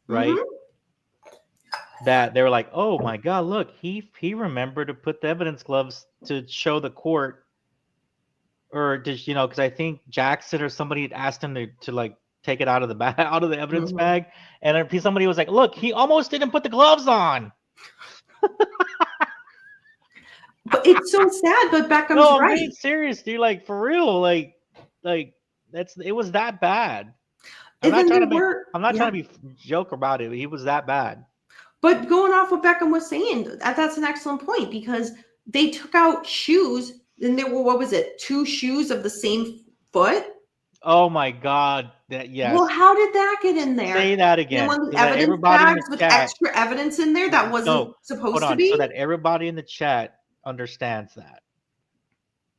right?
Mm-hmm.
That they were like, "Oh my God, look, he remembered to put the evidence gloves to show the court, or just because I think Jackson or somebody had asked him to like take it out of the bag, out of the evidence bag, and then somebody was like, "Look, he almost didn't put the gloves on."
But it's so sad. But Beckham's
No, I'm
right.
being serious, dude. Like for real, like it was that bad. I'm not trying to be joke about it. But he was that bad.
But going off what Beckham was saying, that's an excellent point, because they took out shoes, and there were, what was it, 2 shoes of the same foot?
Oh my God! Yes.
Well, how did that get in there?
Say that again.
And one of the
So that
evidence
everybody in
bags
the
with
chat,
extra evidence in there that wasn't supposed to be?
so that everybody in the chat understands that.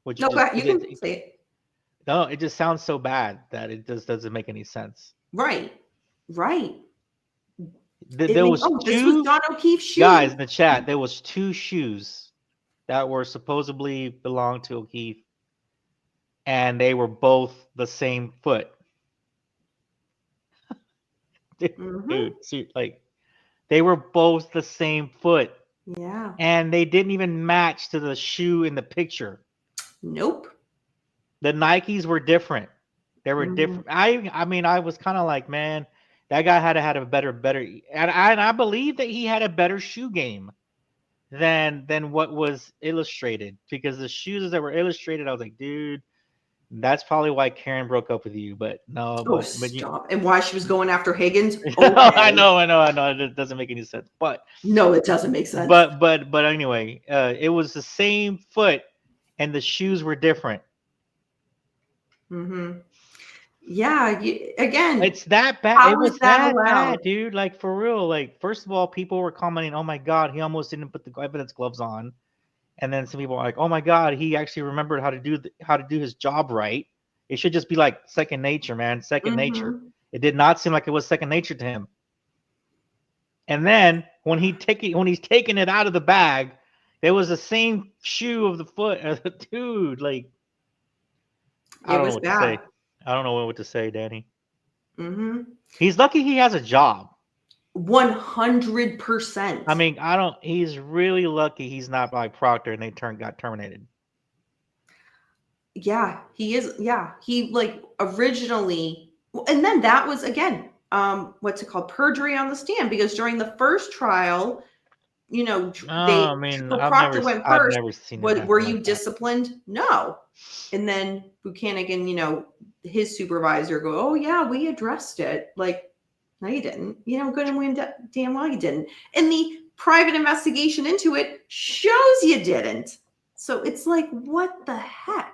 Which
No, you can say it.
No, it just sounds so bad that it just doesn't make any sense.
Right.
There was
this
two
was John O'Keefe's shoe.
guys in the chat. There was 2 shoes that were supposedly belonged to O'Keefe, and they were both the same foot. Dude, see, like they were both the same foot.
Yeah.
And they didn't even match to the shoe in the picture.
Nope.
The Nikes were different. They were different. I mean, I was kind of like, man, that guy had a better, and I believe that he had a better shoe game than what was illustrated, because the shoes that were illustrated, I was like, dude, that's probably why Karen broke up with you. But no, but
stop. And why she was going after Higgins? Okay.
I know. It doesn't make any sense. But
no, it doesn't make sense.
But anyway, it was the same foot, and the shoes were different.
Yeah, again,
it's that bad. It was that bad, dude. Like for real. Like, first of all, people were commenting, "Oh my God, he almost didn't put the evidence gloves on," and then some people were like, "Oh my God, he actually remembered how to do his job right." It should just be like second nature, man. Second nature. It did not seem like it was second nature to him. And then when he's taking it out of the bag, there was the same shoe of the foot. Dude, like, I don't know what to say. I don't know what to say, Danny. He's lucky he has a job.
100%.
I mean, he's really lucky he's not like Proctor and they got terminated.
Yeah, he is. Yeah, he like originally, and then that was again, what's it called? Perjury on the stand, because during the first trial, Proctor went first.
I've never seen
were you disciplined? No. And then Buchanan, his supervisor go, "Oh yeah, we addressed it." Like, no, you didn't. Good and win. Damn well you didn't. And the private investigation into it shows you didn't. So it's like, what the heck?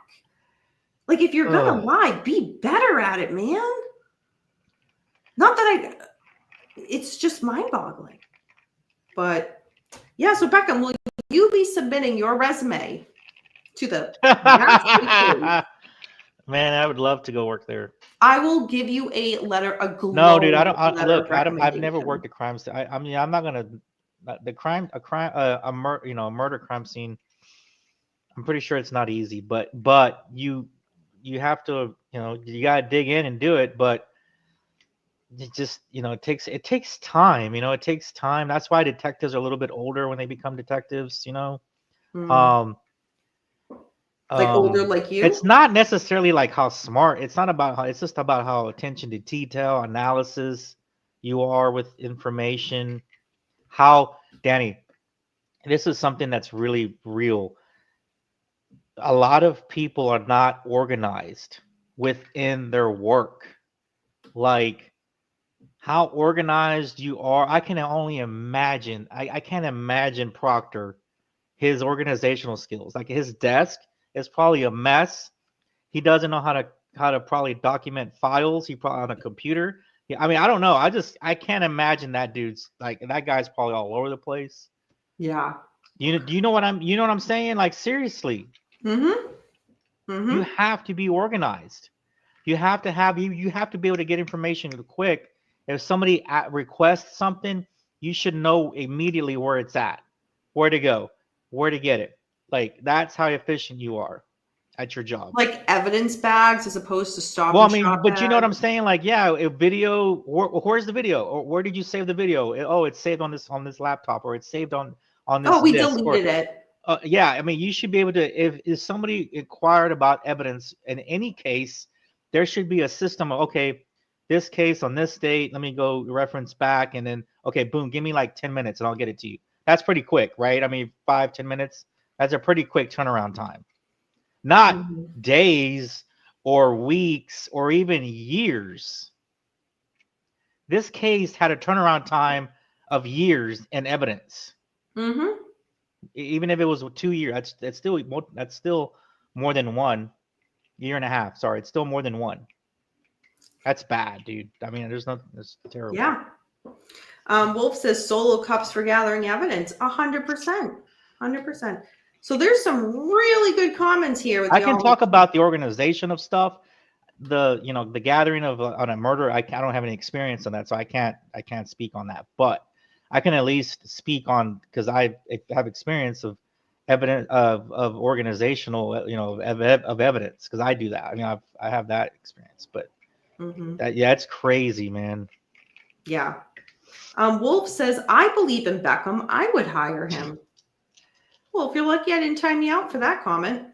Like, if you're gonna lie, be better at it, man. Not that it's just mind-boggling. But yeah, so Beckham, will you be submitting your resume to the
Man, I would love to go work there.
I will give you a glowing
No, dude, I don't.
letter
Look,
of
I've never worked
recommendation.
a crime scene. I mean, I'm not gonna. A murder crime scene. I'm pretty sure it's not easy, but you have to, you gotta dig in and do it. But it just, it takes time. It takes time. That's why detectives are a little bit older when they become detectives.
Hmm.
Um,
Like older, like
it's
you?
not necessarily like how smart. It's not about how. It's just about how attention to detail, analysis you are with information. How, Danny, this is something that's really real. A lot of people are not organized within their work. Like how organized you are. I can only imagine. I can't imagine Proctor, his organizational skills. Like his desk is probably a mess. He doesn't know how to probably document files. He probably on a computer. Yeah, I mean, I don't know. I can't imagine that dude's like that guy's probably all over the place.
Yeah.
Do you know what I'm saying? Like seriously,
Mm-hmm.
you
Mm-hmm.
have to be organized. You have to be able to get information quick. If somebody requests something, you should know immediately where it's at, where to go, where to get it. Like that's how efficient you are at your job.
Like evidence bags as opposed to stop
Well, I
and
mean,
shop
but you know what I'm
bags.
saying? Like, yeah, a video. Where's the video? Or where did you save the video? Oh, it's saved on this laptop, or it's saved on this
Oh, we
disk, or
deleted it.
yeah. I mean, you should be able to. If somebody inquired about evidence in any case, there should be a system of okay, this case on this date. Let me go reference back, and then okay, boom, give me like 10 minutes, and I'll get it to you. That's pretty quick, right? I mean, 5-10 minutes. That's a pretty quick turnaround time. Not
Mm-hmm.
days or weeks or even years. This case had a turnaround time of years in evidence.
Mm-hmm.
Even if it was 2 years, that's still more than 1 year and a half. Sorry, it's still more than one. That's bad, dude. I mean, there's nothing. It's terrible.
Yeah. Wolf says solo cups for gathering evidence. 100%. 100%. So there's some really good comments here with
I can
y'all.
talk about the organization of stuff, the gathering of on a murder. I don't have any experience on that, so I can't speak on that. But I can at least speak on because I have experience of evidence of organizational, of evidence because I do that. I mean, I have that experience. But
Mm-hmm.
yeah, it's crazy, man.
Yeah. Wolf says, I believe in Beckham. I would hire him. Well, if you're lucky, I didn't time you out for that comment.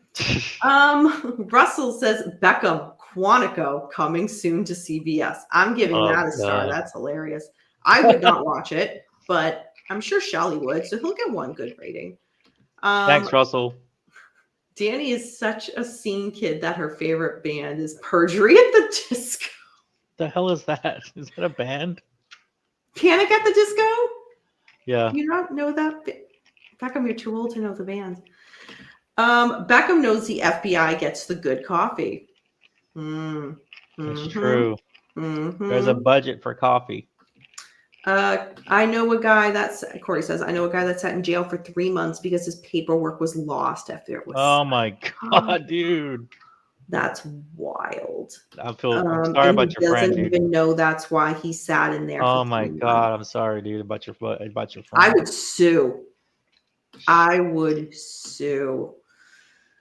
Russell says, Beckham, Quantico, coming soon to CBS. I'm giving
Oh
that a star.
God.
That's hilarious. I would not watch it, but I'm sure Shelly would, so he'll get one good rating.
Thanks, Russell.
Danny is such a scene kid that her favorite band is Perjury at the Disco.
The hell is that? Is that a band?
Panic at the Disco?
Yeah.
Do you not know that? Beckham, you're too old to know the band. Beckham knows the FBI gets the good coffee. Mm.
That's
Mm-hmm.
true. There's a
Mm-hmm.
budget for coffee.
I know a guy Corey says, I know a guy that sat in jail for 3 months because his paperwork was lost after it was.
Oh my God, dude.
That's wild.
I'm sorry
And
about
he
your friend,
doesn't
dude.
even know that's why he sat in there for
Oh my
3 months.
God, I'm sorry, dude, about your
I
friend.
would sue. I would sue.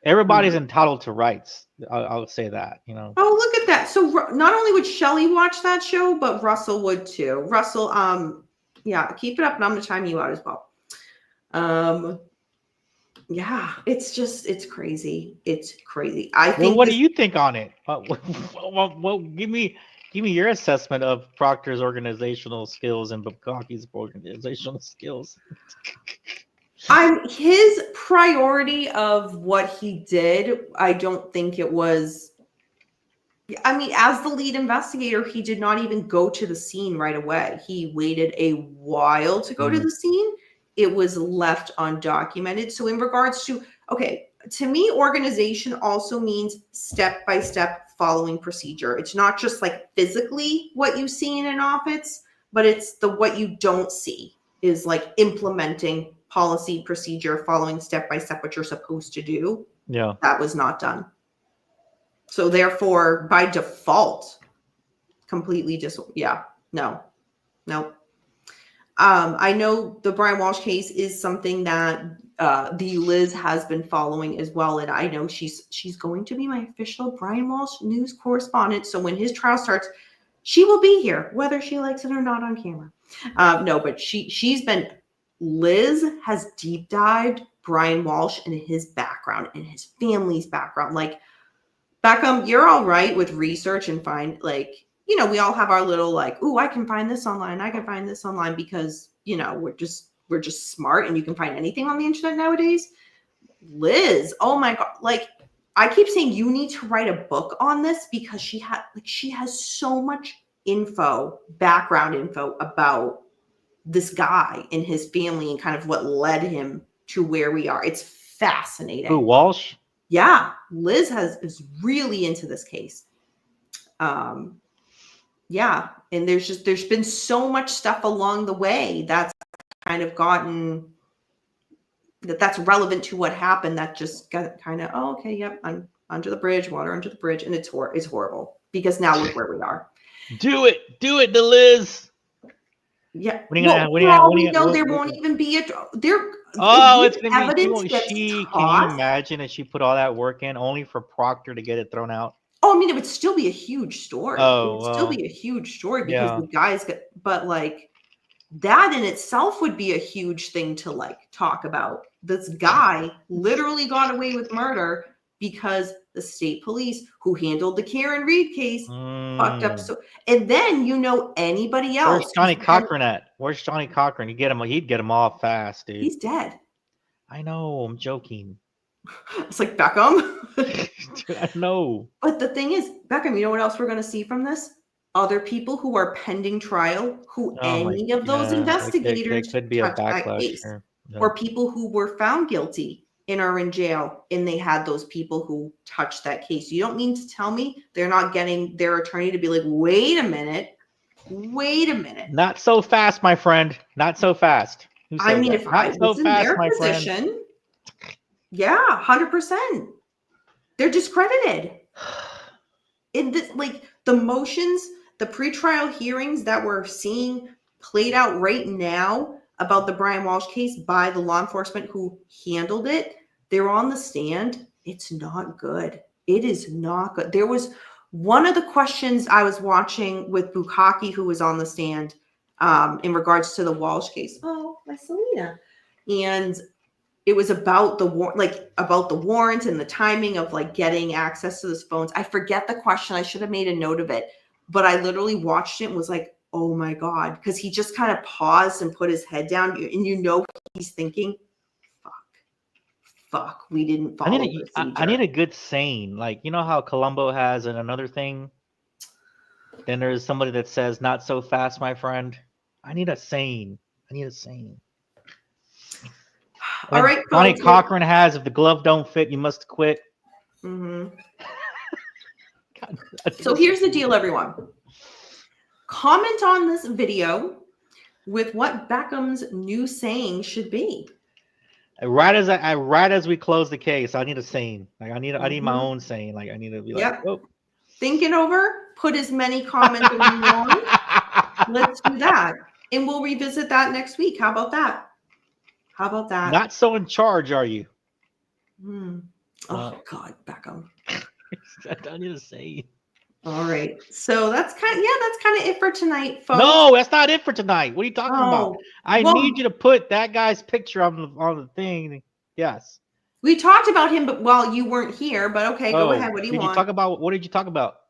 Everybody's entitled to rights. I'll say that,
Oh, look at that. So not only would Shelly watch that show, but Russell would too. Russell, yeah, keep it up and I'm gonna time you out as well. Yeah, it's crazy. It's crazy. I
Well,
think
what do
this,
you think on it? Well, give me your assessment of Proctor's organizational skills and Bukaki's organizational skills.
his priority of what he did, I don't think it was. I mean, as the lead investigator, he did not even go to the scene right away. He waited a while to go to
Mm,
the scene. It was left undocumented. So, in regards to, okay, to me, organization also means step by step following procedure. It's not just like physically what you see in an office, but it's the what you don't see is like implementing policy, procedure, following step by step what you're supposed to do.
yeah.
That was not done. So therefore, by default, completely no. I know the Brian Walsh case is something that the Liz has been following as well, and I know she's going to be my official Brian Walsh news correspondent. So when his trial starts, she will be here, whether she likes it or not on camera. No, but Liz has deep dived Brian Walsh and his background and his family's background. Like, Beckham, you're all right with research and find, like, we all have our little, like, ooh, I can find this online. I can find this online because, we're just smart and you can find anything on the internet nowadays. Liz, oh my God. Like, I keep saying you need to write a book on this because she has so much background info about this guy and his family and kind of what led him to where we are. It's fascinating.
Who, Walsh?
Yeah, Liz is really into this case. Yeah, and there's been so much stuff along the way that's kind of gotten that's relevant to what happened that just got kind of, oh, okay, yep, I'm under the bridge, water under the bridge, and it's horrible because now look where we are.
Do it, to Liz.
Yeah,
we
know there won't even be
it's gonna
evidence
be. Can you imagine if she put all that work in only for Proctor to get it thrown out?
Oh, I mean, it would still be a huge story.
Oh,
it would still be a huge story because
yeah.
the guys but like that in itself would be a huge thing to like talk about. This guy literally got away with murder because the state police who handled the Karen Reed case fucked up. So, and then anybody else.
Where's Johnny Cochran at? Where's Johnny Cochran? He'd get him off fast, dude.
He's dead.
I know. I'm joking.
It's like Beckham.
Dude, I know.
But the thing is, Beckham, you know what else we're going to see from this? Other people who are pending trial, who any of those investigators
could be a backlash
that case,
here. Yeah.
or people who were found guilty and are in jail, and they had those people who touched that case. You don't mean to tell me they're not getting their attorney to be like, wait a minute.
Not so fast, my friend. Not so fast.
I mean, if I was in their position, yeah, 100%. They're discredited. In this, like, the motions, the pretrial hearings that we're seeing played out right now about the Brian Walsh case by the law enforcement who handled it, they're on the stand. It's not good. It is not good. There was one of the questions I was watching with Bukaki, who was on the stand in regards to the Walsh case. Oh, my Selena. And it was about the warrant and the timing of like getting access to those phones. I forget the question. I should have made a note of it, but I literally watched it and was like, oh my God. Cause he just kind of paused and put his head down and he's thinking, fuck, we didn't follow procedure.
I need a good saying. Like, you know how Columbo has another thing? Then there's somebody that says, not so fast, my friend. I need a saying.
All right,
Johnny Cochran has, if the glove don't fit, you must quit.
Mm-hmm. So here's the deal, everyone. Comment on this video with what Beckham's new saying should be.
Right as we close the case, I need a saying. Like I need my own saying. Like I need to be like, oh.
Think it over. Put as many comments as you want. Let's do that, and we'll revisit that next week. How about that?
Not so in charge, are you?
Oh God, Beckham.
I need to say.
All right. So that's kind of it for tonight, folks.
No, that's not it for tonight. What are you talking about? I need you to put that guy's picture on the thing. Yes.
We talked about him, but you weren't here. But okay, go ahead. What do you want?
What did you talk about?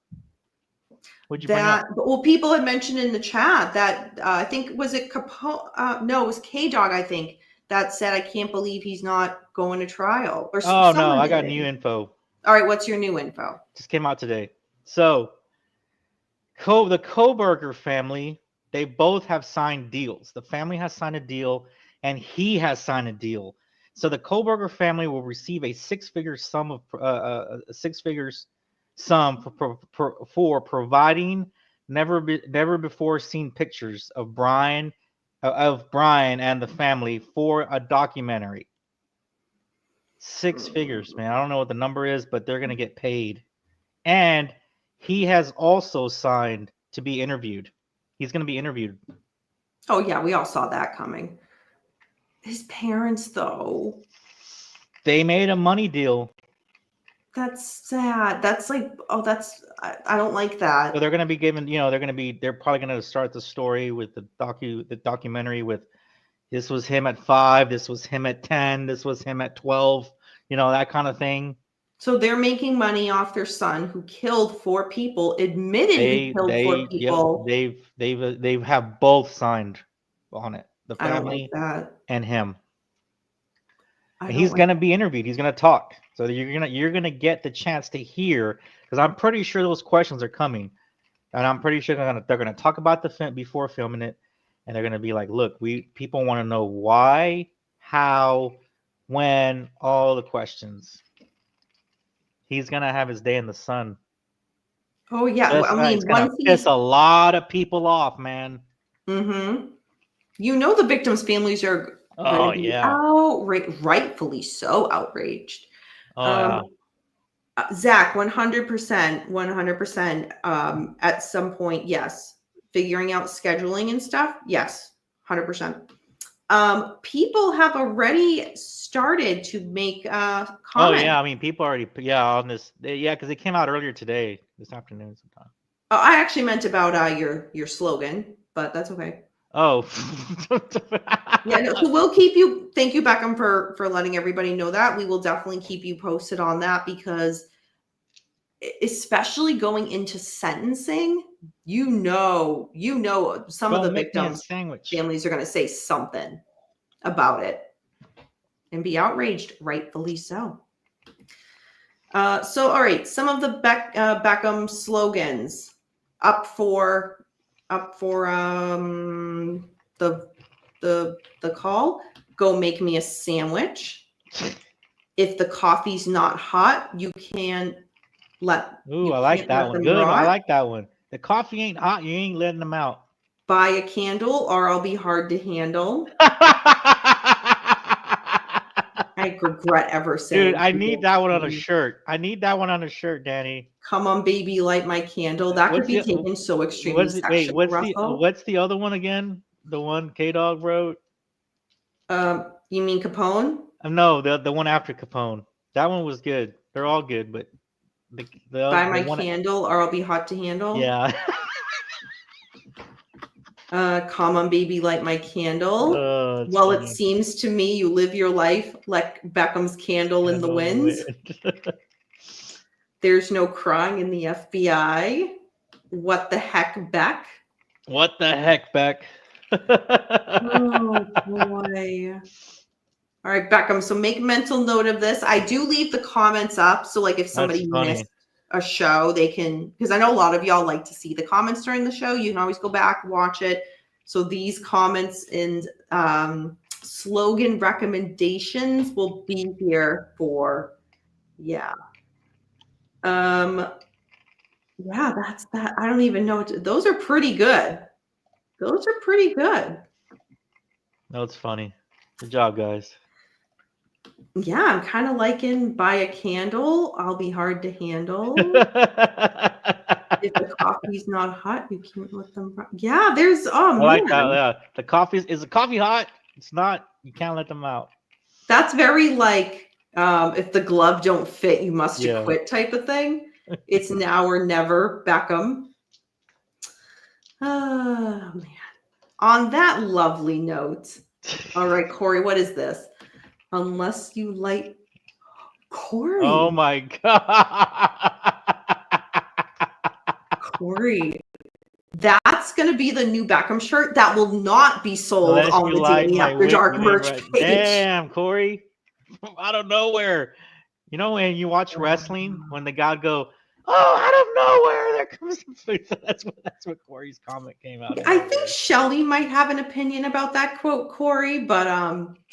What did you bring up?
Well, people had mentioned in the chat that I think was it no, it was K Dog. I think that said, I can't believe he's not going to trial. Or
no, I got new info.
All right, what's your new info?
Just came out today. So, the Koberger family, they both have signed deals. The family has signed a deal, and he has signed a deal. So the Koberger family will receive a six-figure sum for providing never before seen pictures of Brian and the family for a documentary. 6 figures, man. I don't know what the number is, but they're gonna get paid. And he has also signed to be interviewed. He's going to be interviewed.
Oh yeah, we all saw that coming. His parents, though.
They made a money deal.
That's sad. That's like, oh, I don't like that.
So they're going to be given, they're probably going to start the story with the documentary with this was him at 5, this was him at 10, this was him at 12, that kind of thing.
So they're making money off their son who killed 4 people, admitted he killed 4 people.
Yep, they have both signed on it, the
I don't like
family
that.
and him.
I
And
don't
he's
like
gonna be interviewed. He's gonna talk. So you're gonna get the chance to hear, because I'm pretty sure those questions are coming, and I'm pretty sure they're gonna talk about the film before filming it, and they're gonna be like, look, people want to know why, how, when, all the questions. He's gonna have his day in the sun.
Oh yeah,
It's
once
gonna piss a lot of people off, man.
Mm-hmm. The victims' families are
Oh
going to be
yeah.
rightfully so outraged.
Oh yeah.
Zach, 100%. At some point, yes. Figuring out scheduling and stuff, yes, 100%. People have already started to make comments.
Oh yeah, I mean, people already on this. Because it came out earlier today, this afternoon sometime.
Oh, I actually meant about your slogan, but that's okay.
Oh.
Yeah, no, so we'll keep you. Thank you, Beckham, for letting everybody know that. We will definitely keep you posted on that, because especially going into sentencing, some of the victims' families are going to say something about it and be outraged, rightfully so. So all right, some of the Beckham slogans up for the call. Go make me a sandwich. If the coffee's not hot, you can let.
Ooh, I like that one. Good. I like that one. The coffee ain't hot, you ain't letting them out.
Buy a candle or I'll be hard to handle. I regret ever saying.
Dude, I need that one on a shirt. Danny.
Come on, baby, light my candle. That could be taken so extremely sexual.
What's the other one again? The one K-Dog wrote?
You mean Capone?
No, the one after Capone. That one was good. They're all good, but
buy my candle or I'll be hot to handle.
Yeah.
Come on, baby, light my candle. Well, funny. It seems to me you live your life like Beckham's candle in the wind. There's no crying in the FBI. What the heck, Beck?
What the heck, Beck?
Oh, boy. All right, Beckham. So make mental note of this. I do leave the comments up. So like if somebody missed a show, they can, because I know a lot of y'all like to see the comments during the show. You can always go back, watch it. So these comments and slogan recommendations will be here for, yeah. Yeah, that's that. I don't even know. Those are pretty good. No,
it's funny. Good job, guys.
Yeah, I'm kind of liking buy a candle. I'll be hard to handle. If the coffee's not hot, you can't let them. Yeah, there's. Oh, man. I like that.
Yeah, is the coffee hot? It's not. You can't let them out.
That's very like if the glove don't fit, you must quit type of thing. It's now or never, Beckham. Oh man. On that lovely note, all right, Corey, what is this? Unless you like Corey.
Oh my god.
Corey. That's going to be the new Beckham shirt that will not be sold on the Danny After Dark merch page.
Damn, Corey. Out of nowhere. You know when you watch wrestling, when the guy go, oh, out of nowhere, there comes some food. So that's what Corey's comment came out.
I think Shelly might have an opinion about that quote, Corey, but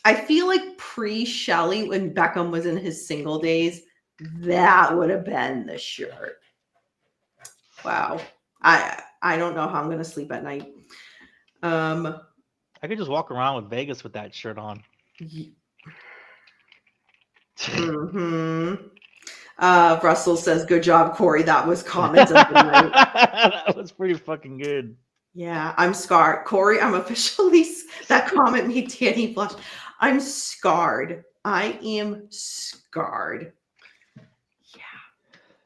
I feel like pre-Shelly, when Beckham was in his single days, that would have been the shirt. Wow. I don't know how I'm gonna sleep at night.
I could just walk around with Vegas with that shirt on.
Mm-hmm. Russell says, "Good job, Corey. That was comments of the night."
That was pretty fucking good.
Yeah, I'm scarred. Corey, I'm officially that comment made Danny blush. I'm scarred. I am scarred. Yeah.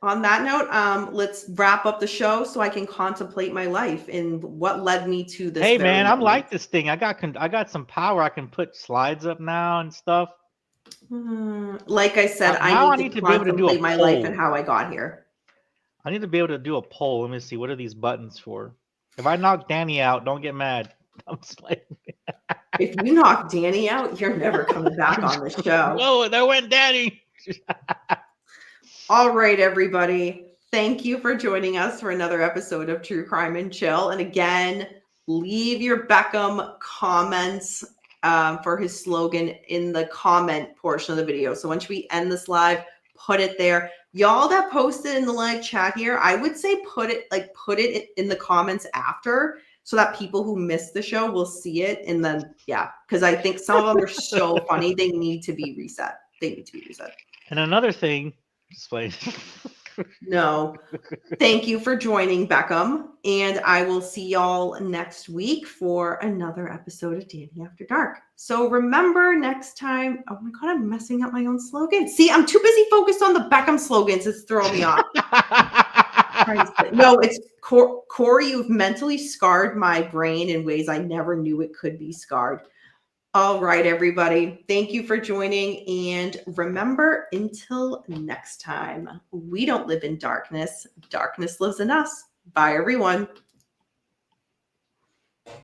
On that note, let's wrap up the show so I can contemplate my life and what led me to this.
Hey
very
man, I'm
moment.
like this thing. I got some power. I can put slides up now and stuff.
Like I said,
Now
I need to
be able to do a
contemplate my life and
poll.
how I got here.
I need to be able to do a poll. Let me see. What are these buttons for? If I knock Danny out, don't get mad. I'm just like,
If you knock Danny out, you're never coming back on the show.
whoa, there went Danny.
All right, everybody. Thank you for joining us for another episode of True Crime and Chill. And again, leave your Beckham comments for his slogan in the comment portion of the video. So once we end this live, put it there. Y'all that posted in the live chat here, I would say put it in the comments after so that people who missed the show will see it. And then, yeah, because I think some of them are so funny. They need to be reset.
And another thing, just like
no. Thank you for joining, Beckham. And I will see y'all next week for another episode of Danny After Dark. So remember next time. Oh my God, I'm messing up my own slogan. See, I'm too busy focused on the Beckham slogans. It's throwing me off. No, it's Corey. You've mentally scarred my brain in ways I never knew it could be scarred. All right, everybody. Thank you for joining. And remember, until next time, we don't live in darkness. Darkness lives in us. Bye, everyone.